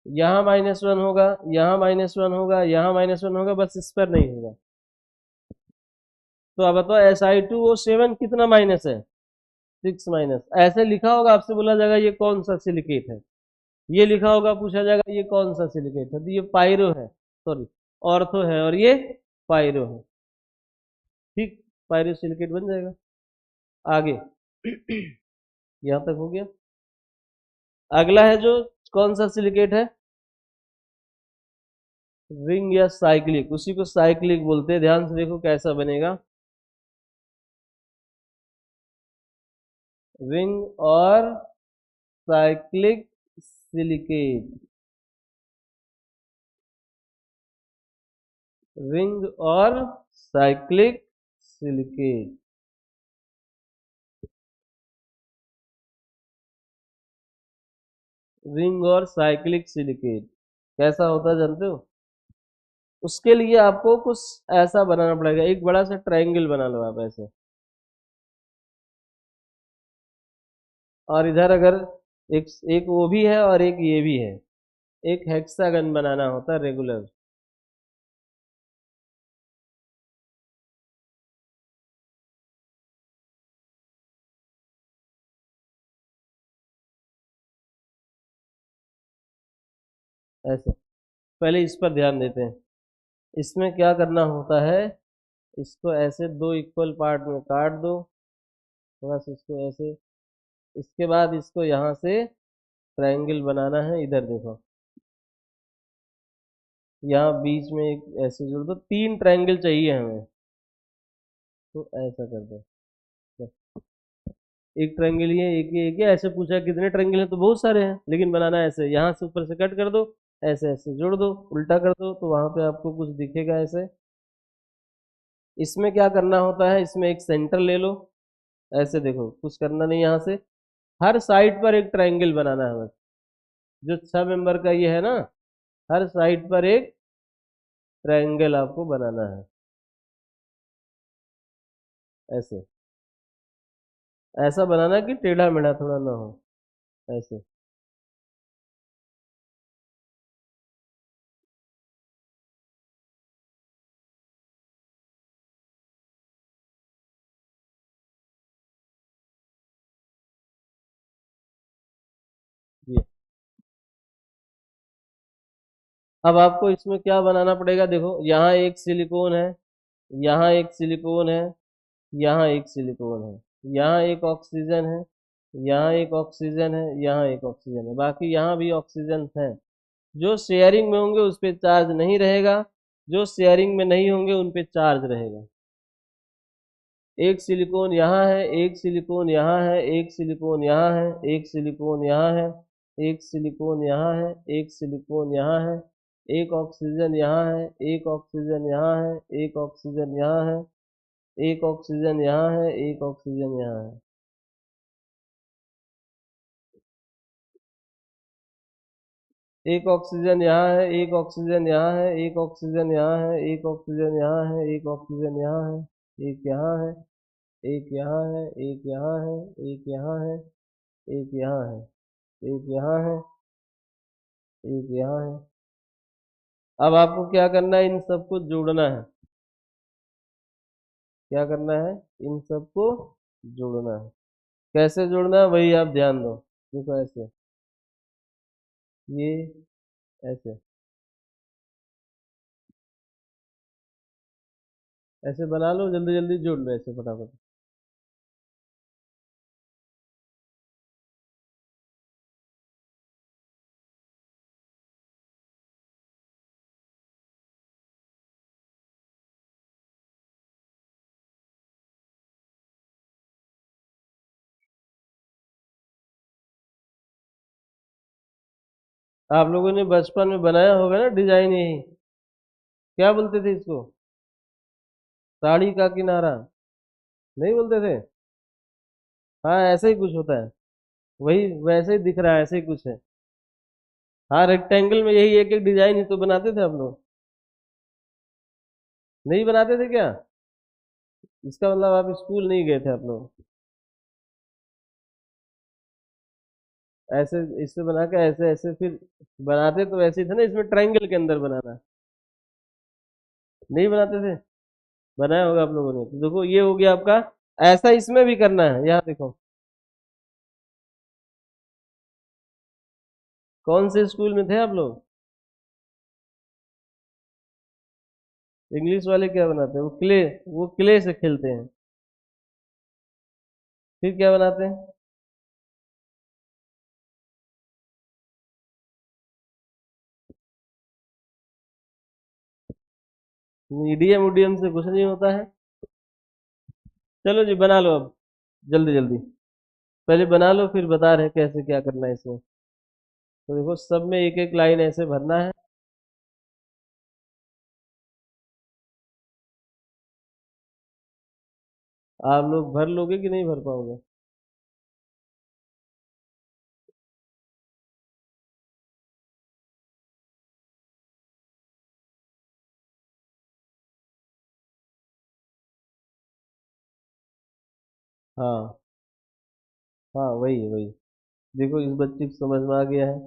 यहाँ -1 होगा, यहाँ -1 होगा, यहाँ -1 होगा, बस इस पर नहीं होगा। तो अब बताओ Si2O7 कितना माइनस है? 6 माइनस। ऐसे लिखा होगा, आपसे बोला जाएगा ये कौन सा सिलिकेट है, ये लिखा होगा, पूछा जाएगा ये कौन सा सिलिकेट है, तो ये पायरो है, सॉरी ऑर्थो है, और ये पायरो है। ठीक, पायरो सिलिकेट बन जाएगा। आगे यहां तक हो गया। अगला है जो कौन सा सिलिकेट है? रिंग या साइक्लिक, उसी को साइक्लिक बोलते हैं। ध्यान से देखो कैसा बनेगा। रिंग और साइक्लिक सिलिकेट, रिंग और साइक्लिक सिलिकेट। रिंग और साइक्लिक सिलिकेट कैसा होता है जानते हो? उसके लिए आपको कुछ ऐसा बनाना पड़ेगा, एक बड़ा सा ट्रायंगल बना लो आप ऐसे, और इधर अगर एक एक वो भी है और एक ये भी है, एक हेक्सागन बनाना होता है रेगुलर। ऐसे पहले इस पर ध्यान देते हैं। इसमें क्या करना होता है, इसको ऐसे दो इक्वल पार्ट में काट दो, थोड़ा सा इसको ऐसे, इसके बाद इसको यहाँ से ट्रायंगल बनाना है। इधर देखो, यहाँ बीच में एक ऐसे जोड़ दो, 3 ट्रायंगल चाहिए हमें, तो ऐसा कर दो। एक ट्रायंगल ये एक ये ऐसे पूछा कितने ट्रायंगल हैं, तो बहुत सारे हैं, लेकिन बनाना ऐसे, यहाँ से ऊपर से कट कर दो, ऐसे ऐसे जोड़ दो, उल्टा कर दो, तो वहां पे आपको कुछ दिखेगा ऐसे। इसमें क्या करना होता है, इसमें एक सेंटर ले लो, ऐसे देखो, कुछ करना नहीं, यहाँ से हर साइड पर एक ट्रायंगल बनाना है बस। जो 6 मेंबर का ये है ना, हर साइड पर एक ट्रायंगल आपको बनाना है ऐसे। ऐसा बनाना कि टेढ़ा मेढ़ा थोड़ा ना हो, ऐसे। ये अब आपको इसमें क्या बनाना पड़ेगा, देखो यहाँ एक सिलिकॉन है, यहाँ एक सिलिकॉन है, यहाँ एक सिलिकॉन है, यहाँ एक ऑक्सीजन है, यहाँ एक ऑक्सीजन है, यहाँ एक ऑक्सीजन है, बाकी यहाँ भी ऑक्सीजन है। जो शेयरिंग में होंगे उस पर चार्ज नहीं रहेगा, जो शेयरिंग में नहीं होंगे उन पे चार्ज रहेगा। एक सिलिकॉन यहाँ है, एक सिलिकॉन यहाँ है, एक सिलिकॉन यहाँ है, एक सिलिकॉन यहाँ है, एक सिलिकॉन यहाँ है, एक सिलिकॉन यहाँ है, एक ऑक्सीजन यहाँ है, एक ऑक्सीजन यहाँ है, एक ऑक्सीजन यहाँ है, एक ऑक्सीजन यहाँ है, एक ऑक्सीजन यहाँ है। एक ऑक्सीजन यहाँ है, एक ऑक्सीजन यहाँ है, एक ऑक्सीजन यहाँ है, एक ऑक्सीजन यहाँ है, एक ऑक्सीजन यहाँ है, एक यहाँ है, एक यहाँ है, एक यहाँ है, एक यहाँ है, एक यहाँ है, एक यहाँ है, एक यहाँ है। अब आपको क्या करना है, इन सबको जोड़ना है। क्या करना है, इन सबको जोड़ना है। कैसे जोड़ना है वही आप ध्यान दो। देखो ऐसे, ये ऐसे, ऐसे बना लो, जल्दी जल्दी जोड़ लो ऐसे फटाफट। आप लोगों ने बचपन में बनाया होगा ना डिजाइन, यही क्या बोलते थे इसको? साड़ी का किनारा नहीं बोलते थे? हाँ, ऐसे ही कुछ होता है, वही वैसे ही दिख रहा है, ऐसे ही कुछ है। हाँ, रेक्टेंगल में यही एक एक डिजाइन ही तो बनाते थे आप लोग, नहीं बनाते थे क्या? इसका मतलब आप स्कूल नहीं गए थे आप लोग। ऐसे इससे बना के ऐसे ऐसे फिर बनाते तो ऐसे ही था ना, इसमें ट्रायंगल के अंदर बनाना, नहीं बनाते थे? बनाया होगा आप लोगों ने। तो देखो ये हो गया आपका। ऐसा इसमें भी करना है, यहाँ देखो। कौन से स्कूल में थे आप लोग? इंग्लिश वाले क्या बनाते हैं? वो क्ले से खेलते हैं। फिर क्या बनाते हैं? मीडियम उडियम से कुछ नहीं होता है। चलो जी बना लो अब, जल्दी जल्दी। पहले बना लो फिर बता रहे कैसे क्या करना है इसमें। तो देखो सब में एक एक लाइन ऐसे भरना है। आप लोग भर लोगे कि नहीं भर पाओगे? हाँ हाँ, वही वही। देखो इस बच्चे को समझ में आ गया है।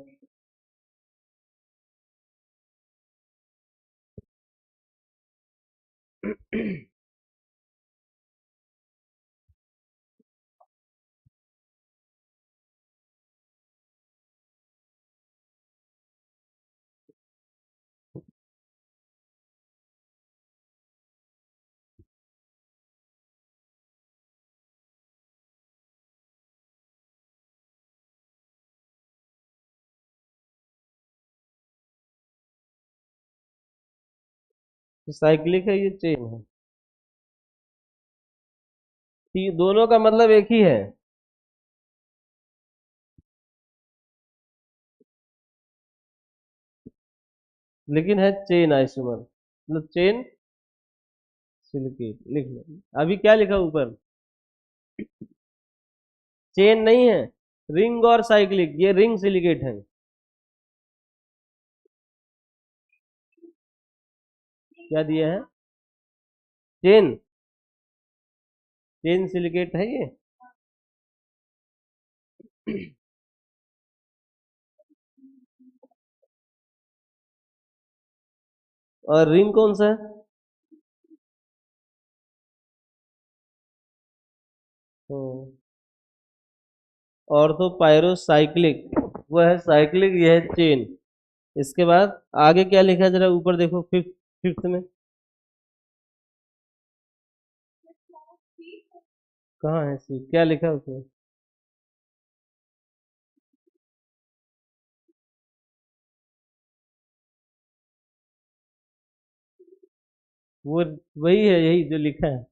तो साइक्लिक है, ये चेन है। दोनों का मतलब एक ही है। लेकिन है चेन आइसोमर, मतलब चेन सिलिकेट लिख लो। अभी क्या लिखा ऊपर? चेन नहीं है, रिंग और साइक्लिक, ये रिंग सिलिकेट है। क्या दिया है? चेन। चेन सिलिकेट है ये। और रिंग कौन सा है? तो ऑर्थो पायरोसाइक्लिक, वो है साइक्लिक, ये है चेन। इसके बाद आगे क्या लिखा है जरा ऊपर देखो, फिफ्थ। फिफ्थ में कहाँ है सी? क्या लिखा है उसमें? वो वही है, यही जो लिखा है।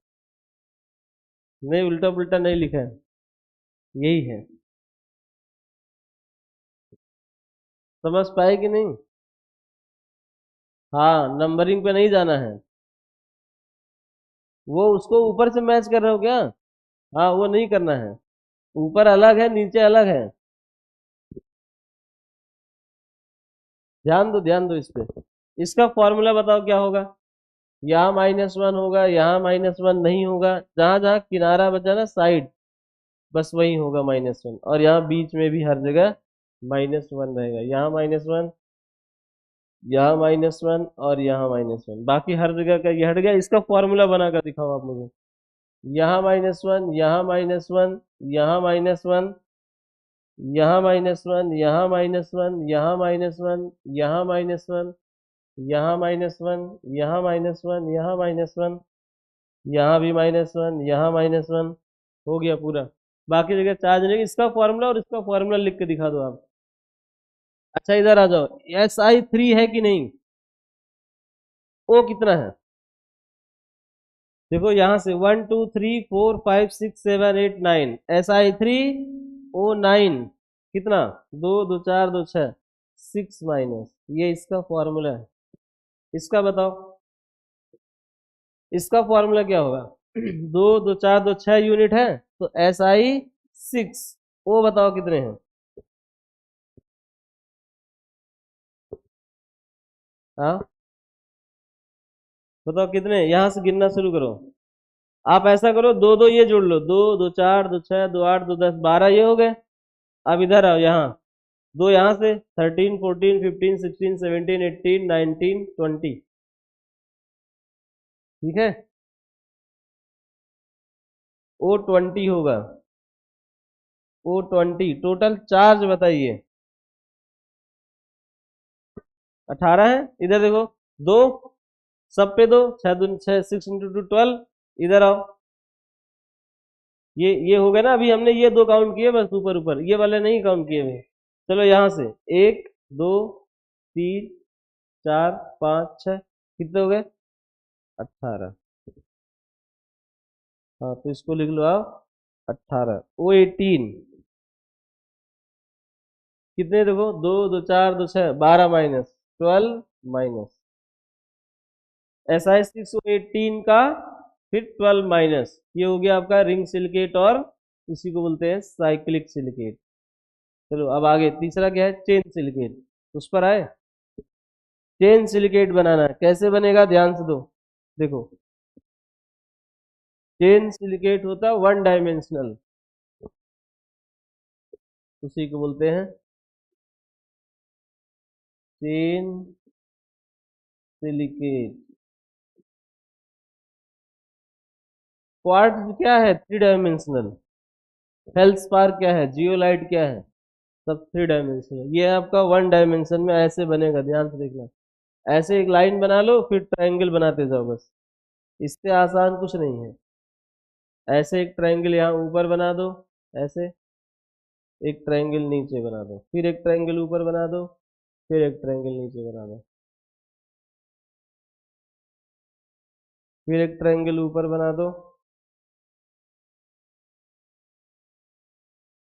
नहीं, उल्टा पुल्टा नहीं लिखा है, यही है। समझ पाए कि नहीं? हाँ, नंबरिंग पे नहीं जाना है। वो उसको ऊपर से मैच कर रहे हो क्या? हाँ, वो नहीं करना है। ऊपर अलग है, नीचे अलग है। ध्यान दो इस पे। इसका फॉर्मूला बताओ क्या होगा? यहाँ -1 होगा, यहाँ -1 नहीं होगा। जहां जहां किनारा बचा ना, साइड, बस वही होगा -1। और यहाँ बीच में भी हर जगह -1 रहेगा। यहाँ -1, यहाँ -1 और यहाँ -1, बाकी हर जगह का ये हट गया। इसका फॉर्मूला बना कर दिखाओ आप मुझे। यहाँ -1, यहाँ -1, यहाँ -1, यहाँ -1, यहाँ -1, यहाँ -1, यहाँ -1, यहाँ -1, यहाँ -1, यहाँ -1, यहाँ भी -1, यहाँ -1। हो गया पूरा। बाकी जगह चार्ज नहीं। इसका फॉर्मूला और इसका फॉर्मूला लिख के दिखा दो आप। अच्छा इधर आ जाओ। SI3 है कि नहीं? ओ कितना है? देखो यहां से 1 2 3 4 5 6 7 8 9, SI3O9। कितना? 2 2 4 2 6, 6 ये इसका फॉर्मूला है। इसका बताओ। इसका फॉर्मूला क्या होगा? 2 2 4 2 6 यूनिट है, तो SI6। ओ बताओ कितने हैं? हाँ, बताओ कितने? यहां से गिनना शुरू करो। आप ऐसा करो, दो दो ये जोड़ लो, 2 2 4 2 6 2 8 2 10 12 ये हो गए। अब इधर आओ यहाँ। दो यहाँ से 13 14 15 16 17 18 19 20। ठीक है, O20 होगा, O20। टोटल चार्ज बताइए, 18 है। इधर देखो, दो, सब पे दो, 6 6 इधर आओ। ये हो गया ना, अभी हमने ये दो काउंट किए बस, ऊपर ऊपर ये वाले नहीं काउंट किए हुए। चलो यहाँ से 1 2 3 4 5 6, कितने हो गए? 18। हाँ तो इसको लिख लो आप 18। O18 कितने, देखो, दो दो 4 2 6, 12 माइनस 12 माइनस, Si6O18 का फिर 12 माइनस, ये हो गया आपका रिंग सिलिकेट, और इसी को बोलते हैं साइक्लिक सिलिकेट। चलो अब आगे तीसरा क्या है, चेन सिलिकेट, उस पर आए। चेन सिलिकेट बनाना है, कैसे बनेगा ध्यान से दो, देखो। चेन सिलिकेट होता है वन डायमेंशनल, उसी को बोलते हैं चेन सिलिकेट। क्वार्ट्ज क्या है, थ्री डायमेंशनल। फेल्सपार क्या है, जियोलाइट क्या है, सब थ्री डायमेंशनल। ये आपका वन डायमेंशन में ऐसे बनेगा, ध्यान से देखना। ऐसे एक लाइन बना लो, फिर ट्रायंगल बनाते जाओ बस, इससे आसान कुछ नहीं है। ऐसे एक ट्रायंगल यहाँ ऊपर बना दो, ऐसे एक ट्रायंगल नीचे बना दो, फिर एक ट्रायंगल ऊपर बना दो, फिर एक ट्रायंगल नीचे बना दो, फिर एक ट्रायंगल ऊपर बना दो,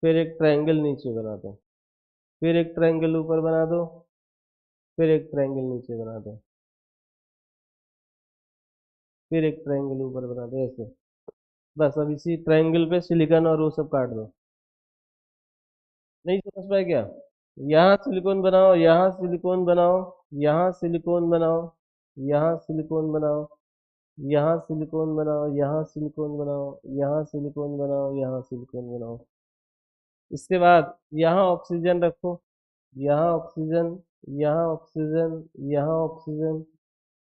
फिर एक ट्रायंगल नीचे बना दो, फिर एक ट्रायंगल ऊपर बना दो, फिर एक ट्रायंगल नीचे बना दो, फिर एक ट्रायंगल ऊपर बना दो, ऐसे। बस अब इसी ट्रायंगल पे सिलिकॉन और वो सब काट दो। नहीं समझ पाए क्या? यहाँ सिलिकॉन बनाओ, यहाँ सिलिकॉन बनाओ, यहाँ सिलिकॉन बनाओ, यहाँ सिलिकॉन बनाओ, यहाँ सिलिकॉन बनाओ, यहाँ सिलिकॉन बनाओ, यहाँ सिलिकॉन बनाओ, यहाँ सिलिकॉन बनाओ। इसके बाद यहाँ ऑक्सीजन रखो, यहाँ ऑक्सीजन, यहाँ ऑक्सीजन, यहाँ ऑक्सीजन,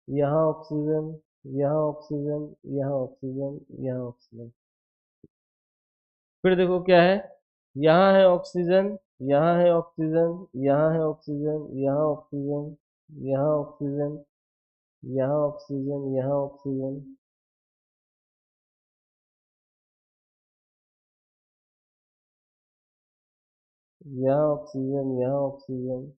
यहाँ ऑक्सीजन, यहाँ ऑक्सीजन, यहाँ ऑक्सीजन, यहाँ ऑक्सीजन। फिर देखो क्या है, यहाँ है ऑक्सीजन, यहाँ है ऑक्सीजन, यहाँ है ऑक्सीजन, यहाँ ऑक्सीजन, यहाँ ऑक्सीजन, यहाँ ऑक्सीजन, यहाँ ऑक्सीजन। यहाँ ऑक्सीजन, यहाँ ऑक्सीजन।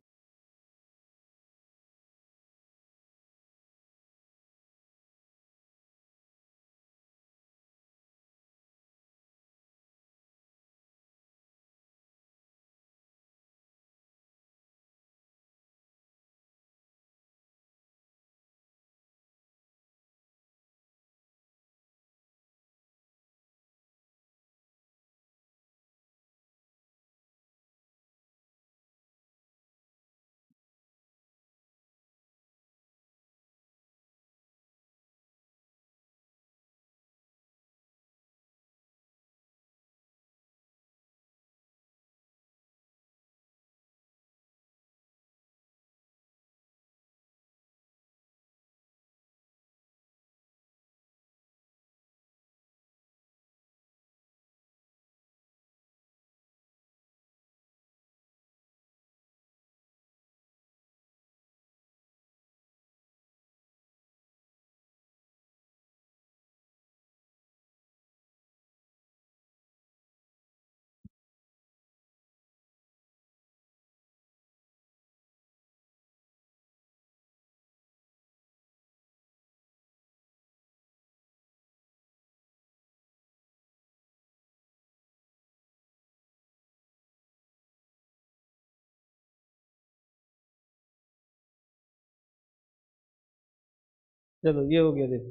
चलो ये हो गया, देखो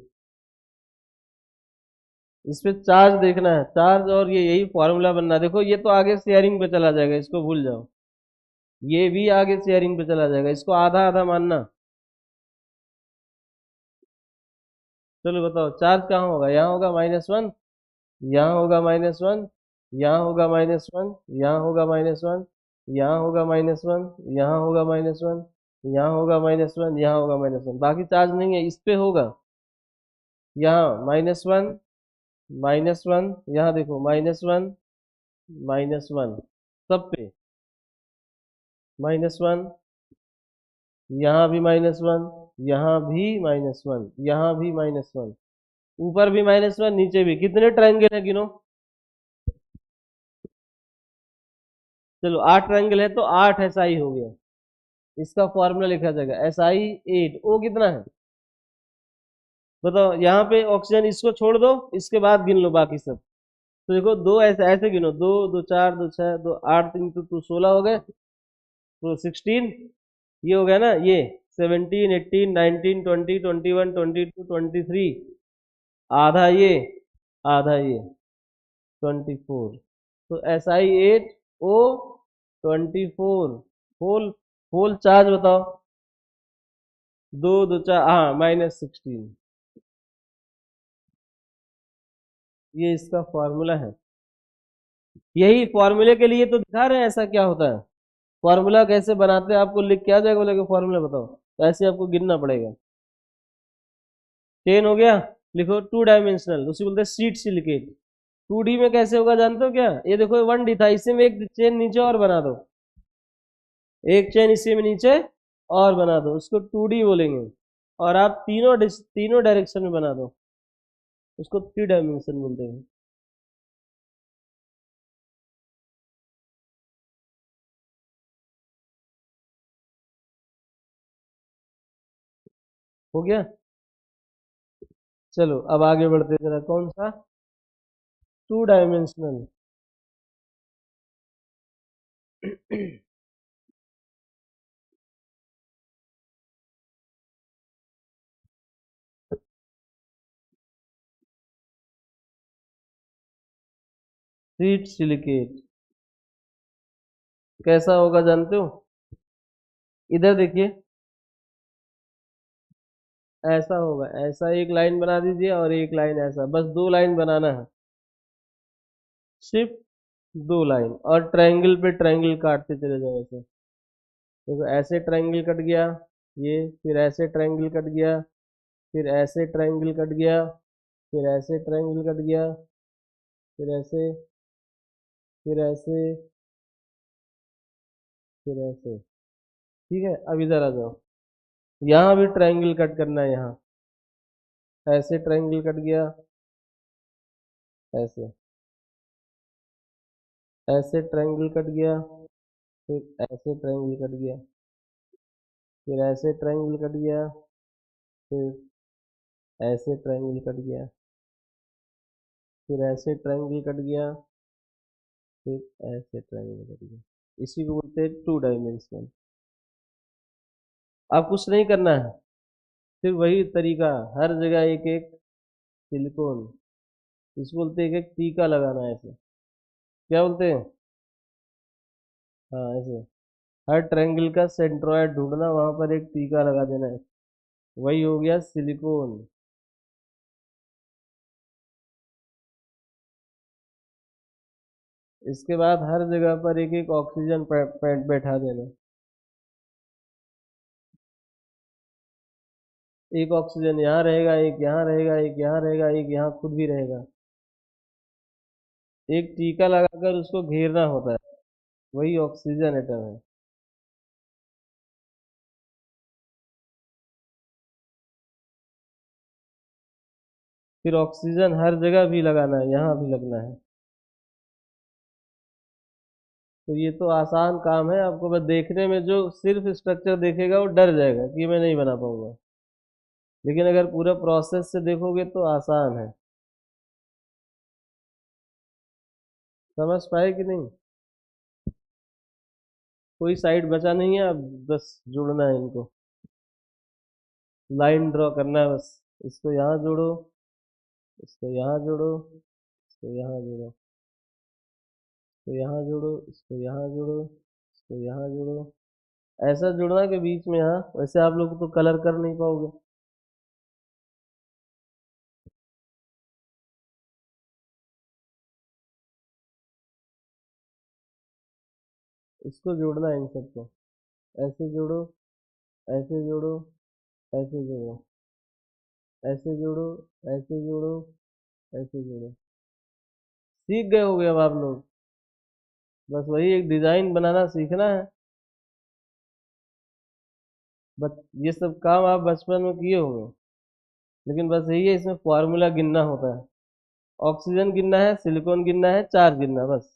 इस पे चार्ज देखना है, चार्ज, और ये यही फॉर्मूला बनना है। देखो ये तो आगे शेयरिंग पे चला जाएगा, इसको भूल जाओ। ये भी आगे शेयरिंग पे चला जाएगा, इसको आधा आधा मानना। चलो बताओ, चार्ज कहाँ होगा, यहाँ होगा -1, यहाँ होगा -1, यहाँ होगा -1, यहाँ होगा -1, यहाँ होगा -1, यहाँ होगा -1, यहाँ होगा -1, यहाँ होगा -1, बाकी चार्ज नहीं है, इस पे होगा। यहाँ -1, -1, यहाँ देखो -1, -1, सब पे -1, यहाँ भी -1, यहाँ भी -1, यहाँ भी -1, ऊपर भी -1, नीचे भी। कितने ट्रायंगल है गिनो। चलो 8 ट्रायंगल है तो 8 SI हो गया। इसका फॉर्मूला लिखा जाएगा SI8। ओ कितना है बताओ। यहाँ पे ऑक्सीजन इसको छोड़ दो, इसके बाद गिन लो बाकी सब। तो देखो दो ऐसे ऐसे गिनो, 2 2 4 2 6 2 8 3 2 2 16 हो गए, तो 16 ये हो गया ना, ये 17 18 19 20 21 22 23, आधा ये आधा ये 24। तो SI8O24 होल होल चार्ज बताओ। 2 2 4, हाँ -16। ये इसका फॉर्मूला है। यही फॉर्मूले के लिए तो दिखा रहे हैं ऐसा क्या होता है। फॉर्मूला कैसे बनाते हैं आपको लिख के आ जाएगा, बोले फॉर्मूला बताओ, तो ऐसे आपको गिनना पड़ेगा। 10 हो गया। लिखो 2 डायमेंशनल, उसी बोलते हैं शीट सिलिकेट। 2D में कैसे होगा जानते हो क्या। ये देखो 1D था, इसी में एक चेन नीचे और बना दो, एक चेन इसी में नीचे और बना दो, उसको 2D बोलेंगे। और आप तीनों डायरेक्शन में बना दो, उसको 3 डायमेंशन बोलते हैं। हो गया। चलो अब आगे बढ़ते हैं, जरा कौन सा 2 डायमेंशनल। शीट सिलिकेट कैसा होगा जानते हो। इधर देखिए, ऐसा होगा, ऐसा एक लाइन बना दीजिए और एक लाइन ऐसा, बस 2 लाइन बनाना है, सिर्फ 2 लाइन। और ट्रायंगल पे ट्रायंगल काटते चले जाओ ऐसे। देखो ऐसे ट्रायंगल कट गया, ये फिर ऐसे ट्रायंगल कट गया, फिर ऐसे ट्रायंगल कट गया, फिर ऐसे ट्रायंगल कट गया, फिर ऐसे, फिर ऐसे, फिर ऐसे। ठीक है, अब इधर आ जाओ, यहाँ भी ट्रायंगल कट करना है। यहाँ ऐसे ट्रायंगल कट गया, ऐसे, ऐसे ट्रायंगल कट गया, फिर ऐसे ट्रायंगल कट गया, फिर ऐसे ट्रायंगल कट गया, फिर ऐसे ट्रायंगल कट गया, फिर ऐसे ट्रायंगल कट गया, फिर ऐसे ट्रायंगल कट गया। इसी को बोलते हैं 2 डायमेंशनल। अब कुछ नहीं करना है, फिर वही तरीका, हर जगह एक एक सिलिकॉन, इसको बोलते हैं, एक एक टीका लगाना है ऐसे। क्या बोलते हैं, हाँ ऐसे। हर ट्रायंगल का सेंट्रोइड ढूंढना, वहां पर एक टीका लगा देना है, वही हो गया सिलिकॉन। इसके बाद हर जगह पर एक एक ऑक्सीजन बैठा देना। एक ऑक्सीजन यहाँ रहेगा, एक यहाँ रहेगा, एक यहाँ रहेगा, एक यहाँ खुद भी रहेगा। एक टीका लगाकर उसको घेरना होता है, वही ऑक्सीजन एटम है। फिर ऑक्सीजन हर जगह भी लगाना है, यहाँ भी लगना है। तो ये तो आसान काम है, आपको बस देखने में जो सिर्फ स्ट्रक्चर देखेगा वो डर जाएगा कि मैं नहीं बना पाऊंगा, लेकिन अगर पूरा प्रोसेस से देखोगे तो आसान है। समझ पाए कि नहीं। कोई साइड बचा नहीं है, अब बस जुड़ना है इनको, लाइन ड्रॉ करना है बस। इसको यहाँ जोड़ो, इसको यहाँ जोड़ो, इसको यहाँ जोड़ो, इसको यहाँ जोड़ो, इसको यहाँ जोड़ो, इसको यहाँ जोड़ो। ऐसा जुड़ना के बीच में, यहाँ वैसे आप लोग तो कलर कर नहीं पाओगे। इसको जोड़ना है इन सबको, ऐसे जोड़ो, ऐसे जोड़ो, ऐसे जोड़ो, ऐसे जोड़ो, ऐसे जोड़ो, ऐसे जोड़ो। सीख गए होगे अब आप लोग। बस वही एक डिजाइन बनाना सीखना है। बस ये सब काम आप बचपन में किए होंगे, लेकिन बस यही है, इसमें फॉर्मूला गिनना होता है। ऑक्सीजन गिनना है, सिलिकॉन गिनना है, चार्ज गिनना है, बस।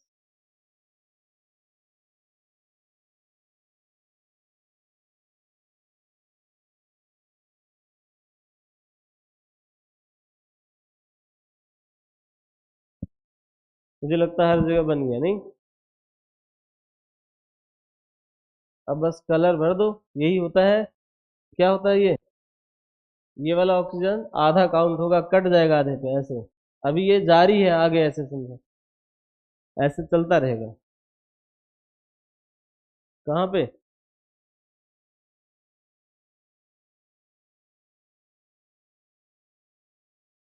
मुझे लगता है हर जगह बन गया, नहीं? अब बस कलर भर दो, यही होता है। क्या होता है ये वाला ऑक्सीजन आधा काउंट होगा, कट जाएगा आधे पे ऐसे। अभी ये जारी है आगे, ऐसे समझो, ऐसे चलता रहेगा। कहाँ पे?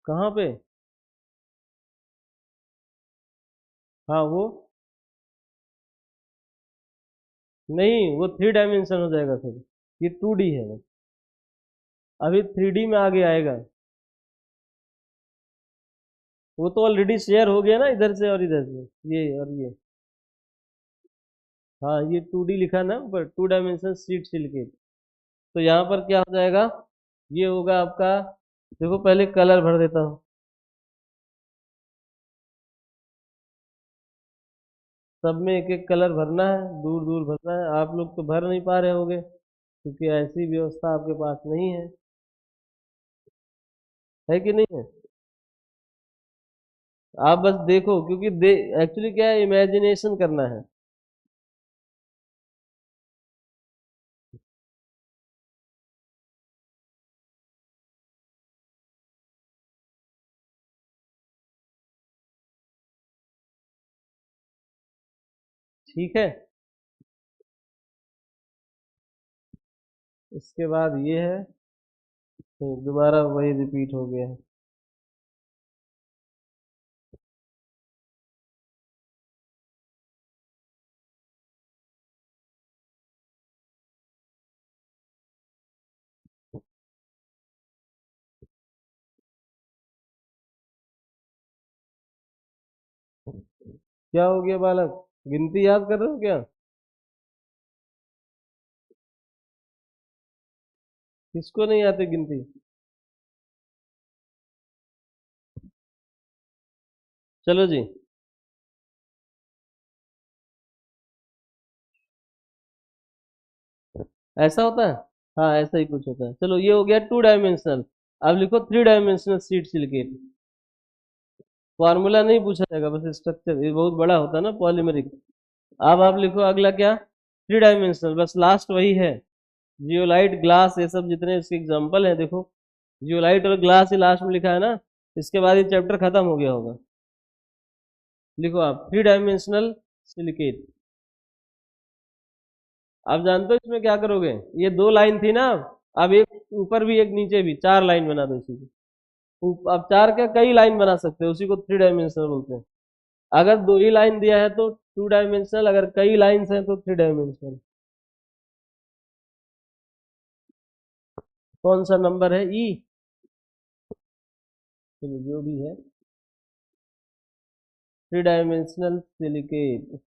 कहाँ पे? हाँ वो, नहीं वो थ्री डायमेंशन हो जाएगा फिर। ये 2D है बस। अभी 3D में आगे आएगा। वो तो ऑलरेडी शेयर हो गया ना, इधर से और इधर से, ये और ये। हाँ ये 2D लिखा ना ऊपर, 2 डायमेंशन शीट सिलिकेट। तो यहाँ पर क्या हो जाएगा, ये होगा आपका। देखो पहले कलर भर देता हूँ। सब में एक एक कलर भरना है, दूर दूर भरना है। आप लोग तो भर नहीं पा रहे होगे, क्योंकि ऐसी व्यवस्था आपके पास नहीं है कि नहीं है? आप बस देखो, क्योंकि एक्चुअली क्या है, इमेजिनेशन करना है। ठीक है। इसके बाद ये है, तो दोबारा वही रिपीट हो गया है। क्या हो गया बालक, गिनती याद कर रहे हो क्या? किसको नहीं आती गिनती? चलो जी। ऐसा होता है। हाँ ऐसा ही कुछ होता है। चलो ये हो गया 2 डायमेंशनल। अब लिखो 3 डायमेंशनल सीट सिलिकेट। फॉर्मूला नहीं पूछा जाएगा, बस स्ट्रक्चर, ये बहुत बड़ा होता है ना पॉलीमेरिक। अब आप लिखो अगला क्या, 3 डायमेंशनल, बस लास्ट वही है। जियोलाइट, ग्लास, ये सब जितने इसके एग्जाम्पल हैं देखो, जियोलाइट और ग्लास ही लास्ट में लिखा है ना। इसके बाद ये चैप्टर खत्म हो गया होगा। लिखो आप 3 डायमेंशनल सिलिकेट। आप जानते हो इसमें क्या करोगे? ये 2 लाइन थी ना, अब एक ऊपर भी एक नीचे भी, 4 लाइन बना दो इसी की। आप चार क्या, कई लाइन बना सकते हो, उसी को 3 डायमेंशनल बोलते हैं। अगर 2 ही लाइन दिया है तो 2 डायमेंशनल, अगर कई लाइन्स हैं तो 3 डायमेंशनल। कौन सा नंबर है, ई? चलो जो भी है, 3 डायमेंशनल सिलिकेट।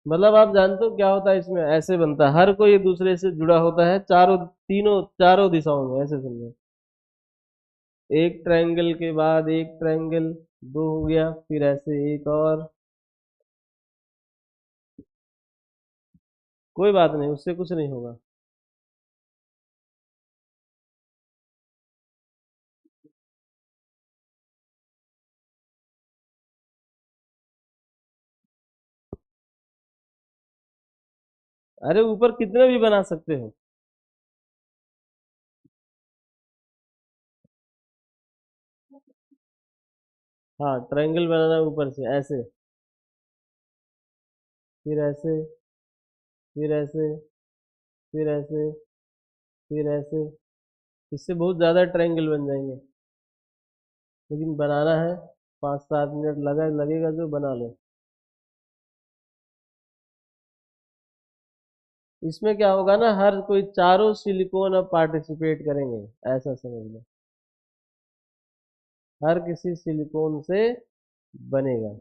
मतलब आप जानते हो क्या होता है इसमें, ऐसे बनता है, हर कोई एक दूसरे से जुड़ा होता है, चारों, तीनों, चारों दिशाओं में, ऐसे समझो। एक ट्रायंगल के बाद एक ट्रायंगल, दो हो गया, फिर ऐसे एक और। कोई बात नहीं, उससे कुछ नहीं होगा। अरे ऊपर कितने भी बना सकते हो। हाँ ट्रायंगल बनाना है ऊपर से ऐसे, फिर ऐसे, फिर ऐसे, फिर ऐसे, फिर ऐसे। इससे बहुत ज्यादा ट्रायंगल बन जाएंगे, लेकिन बनाना है। 5-7 मिनट लगेगा जो, बना लो। इसमें क्या होगा ना, हर कोई चारों सिलिकॉन अब पार्टिसिपेट करेंगे, ऐसा समझ लो। हर किसी सिलिकॉन से बनेगा।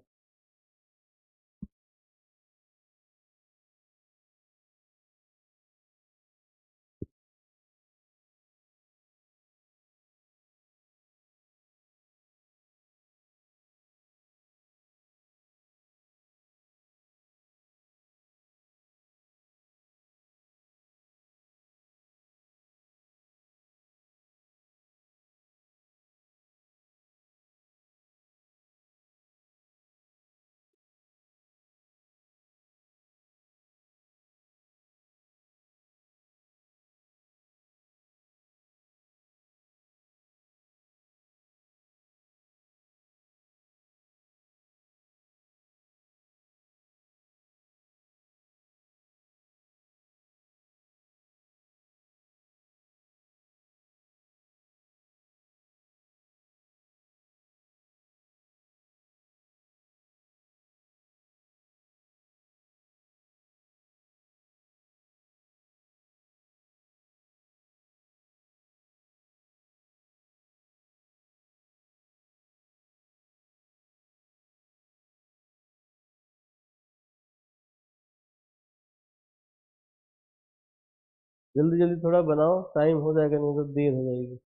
जल्दी जल्दी थोड़ा बनाओ, टाइम हो जाएगा, नहीं तो देर हो जाएगी।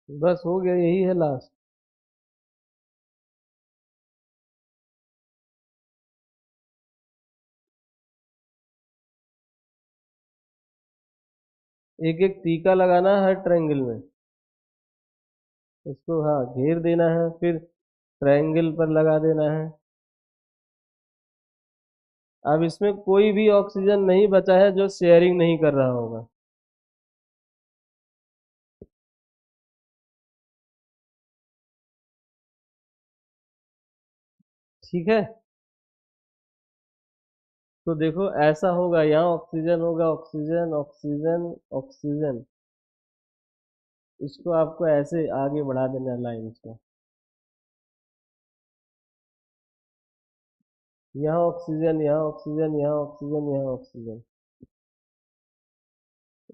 बस हो गया, यही है लास्ट। एक एक टीका लगाना है हर ट्रायंगल में। इसको हाँ घेर देना है, फिर ट्रायंगल पर लगा देना है। अब इसमें कोई भी ऑक्सीजन नहीं बचा है जो शेयरिंग नहीं कर रहा होगा। ठीक है। तो देखो ऐसा होगा, यहाँ ऑक्सीजन होगा, ऑक्सीजन ऑक्सीजन ऑक्सीजन। इसको आपको ऐसे आगे बढ़ा देना है लाइन को। यहाँ ऑक्सीजन, यहाँ ऑक्सीजन, यहाँ ऑक्सीजन, यहाँ ऑक्सीजन।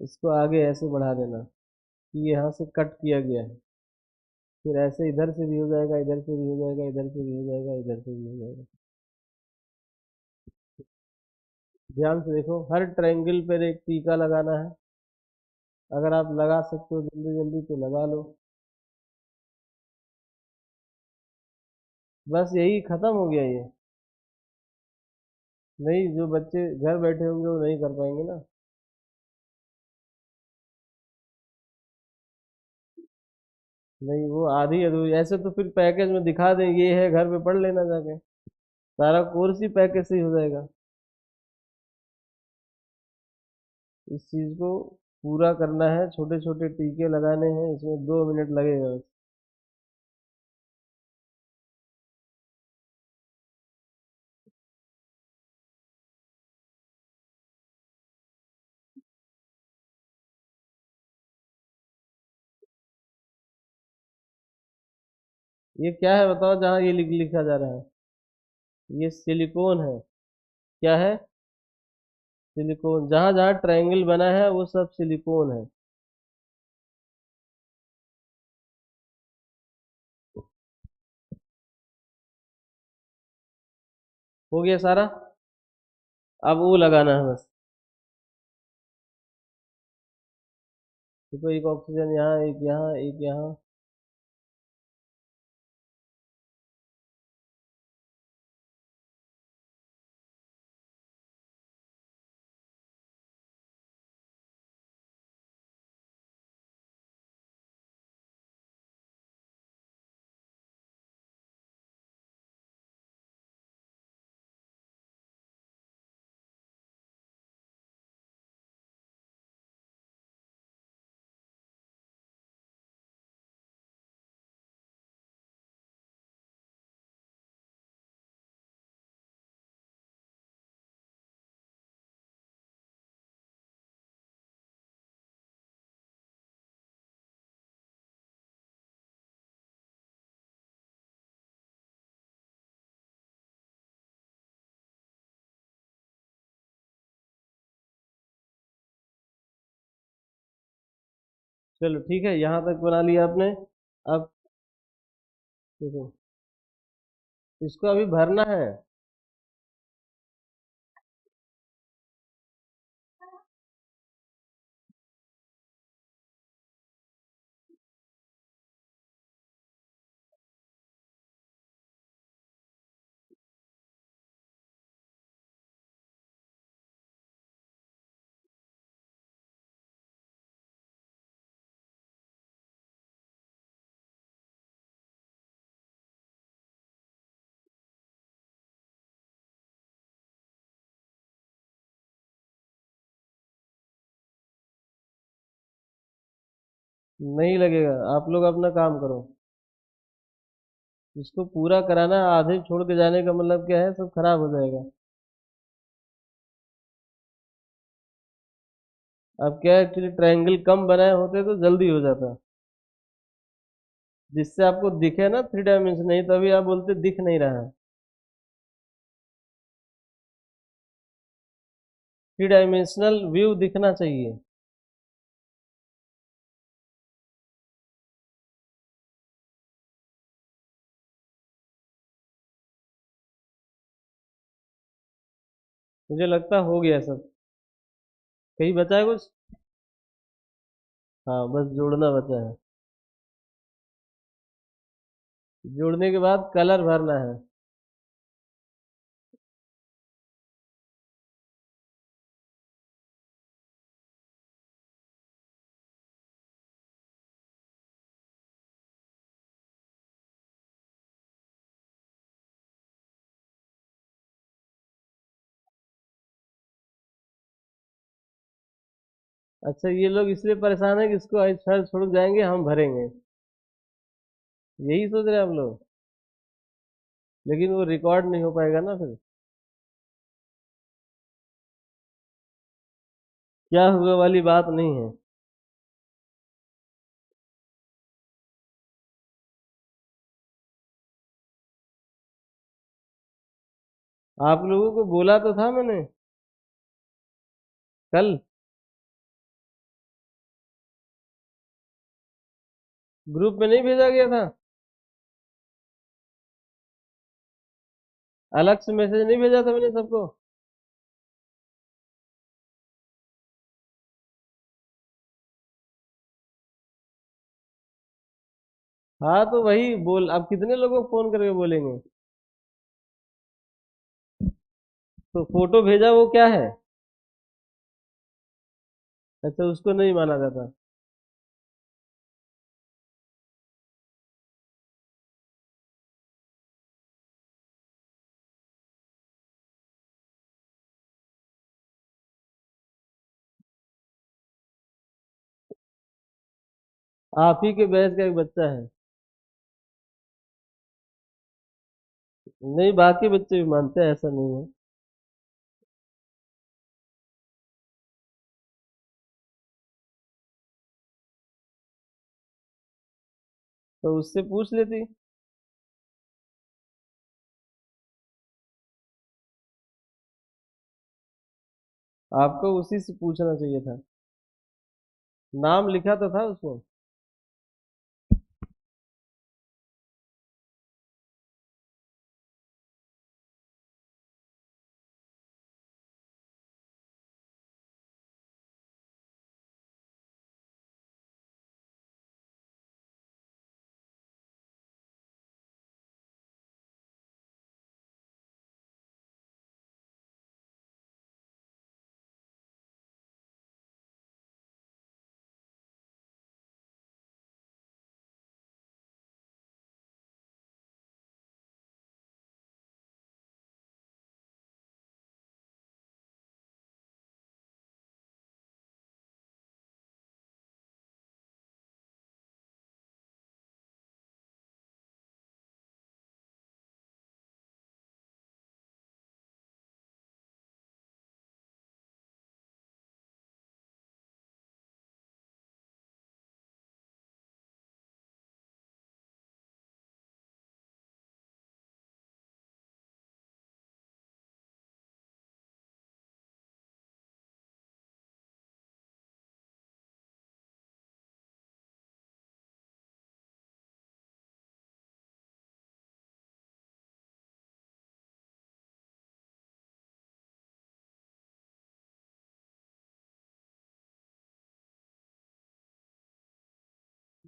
इसको आगे ऐसे बढ़ा देना कि यहाँ से कट किया गया है। फिर ऐसे इधर से भी हो जाएगा, इधर से भी हो जाएगा, इधर से भी हो जाएगा, इधर से भी हो जाएगा। ध्यान से देखो, हर ट्रायंगल पर एक टीका लगाना है। अगर आप लगा सकते हो जल्दी जल्दी तो लगा लो। बस यही खत्म हो गया ये। नहीं, जो बच्चे घर बैठे होंगे वो नहीं कर पाएंगे ना। नहीं, वो आधी अधूरी, ऐसे तो फिर पैकेज में दिखा दें ये है, घर पे पढ़ लेना जाके। सारा कोर्स ही पैकेज से ही हो जाएगा। इस चीज को पूरा करना है, छोटे छोटे टीके लगाने हैं, इसमें 2 मिनट लगेगा बस। ये क्या है बताओ, जहाँ ये लिखा जा रहा है? ये सिलिकॉन है। क्या है? सिलिकॉन। जहाँ जहाँ ट्रायंगल बना है वो सब सिलिकॉन है। हो गया सारा। अब वो लगाना है बस। देखो, एक ऑक्सीजन यहाँ, एक यहाँ, एक यहाँ। चलो ठीक है, यहाँ तक बना लिया आपने। अब देखो, इसको अभी भरना है। नहीं लगेगा, आप लोग अपना काम करो। इसको पूरा कराना है, आधे छोड़ के जाने का मतलब क्या है, सब खराब हो जाएगा। अब क्या है, एक्चुअली ट्रायंगल कम बनाए होते तो जल्दी हो जाता, जिससे आपको दिखे ना 3 डायमेंशन, नहीं तो अभी आप बोलते दिख नहीं रहा है। 3 डायमेंशनल व्यू दिखना चाहिए। मुझे लगता हो गया सब। कहीं बचा है कुछ? हाँ, बस जोड़ना बचा है। जोड़ने के बाद कलर भरना है। अच्छा, ये लोग इसलिए परेशान है कि इसको आज सर छोड़ जाएंगे, हम भरेंगे। यही सोच रहे हैं आप लोग। लेकिन वो रिकॉर्ड नहीं हो पाएगा ना फिर। क्या हुआ वाली बात नहीं है। आप लोगों को बोला तो था मैंने कल। ग्रुप में नहीं भेजा गया था? अलग से मैसेज नहीं भेजा था मैंने सबको? हाँ, तो वही बोल, अब कितने लोगों को फोन करके बोलेंगे। तो फोटो भेजा वो क्या है? अच्छा, उसको नहीं माना जाता। आप ही के बैच का एक बच्चा है। नहीं, बाकी बच्चे भी मानते हैं, ऐसा नहीं है। तो उससे पूछ लेती। आपको उसी से पूछना चाहिए था। नाम लिखा तो था उसमें।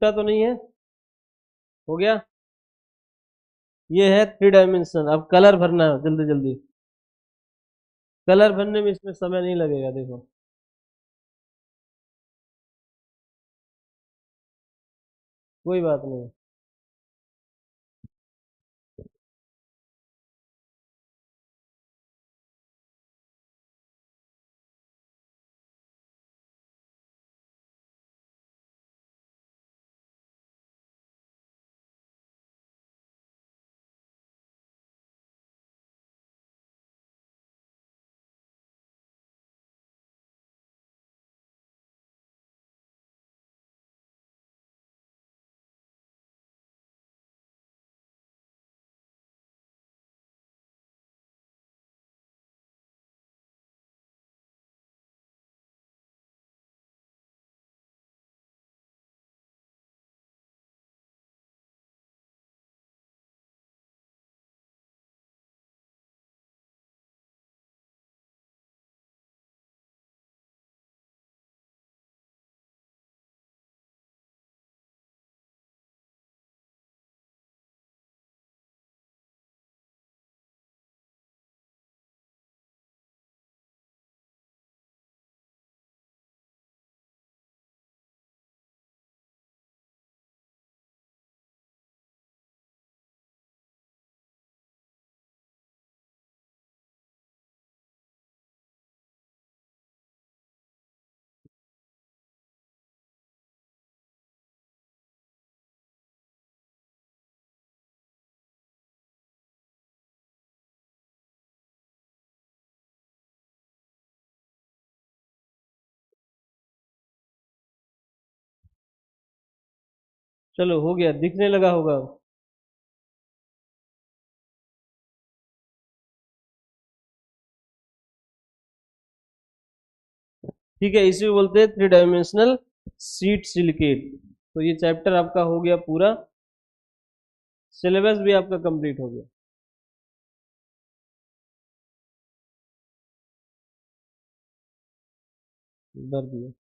छूटा तो नहीं है? हो गया। ये है 3 डायमेंशनल। अब कलर भरना है जल्दी जल्दी। कलर भरने में इसमें समय नहीं लगेगा, देखो। कोई बात नहीं। चलो हो गया, दिखने लगा होगा अब। ठीक है, इसी को बोलते हैं 3 डायमेंशनल शीट सिलिकेट। तो ये चैप्टर आपका हो गया पूरा। सिलेबस भी आपका कंप्लीट हो गया। भर दिया।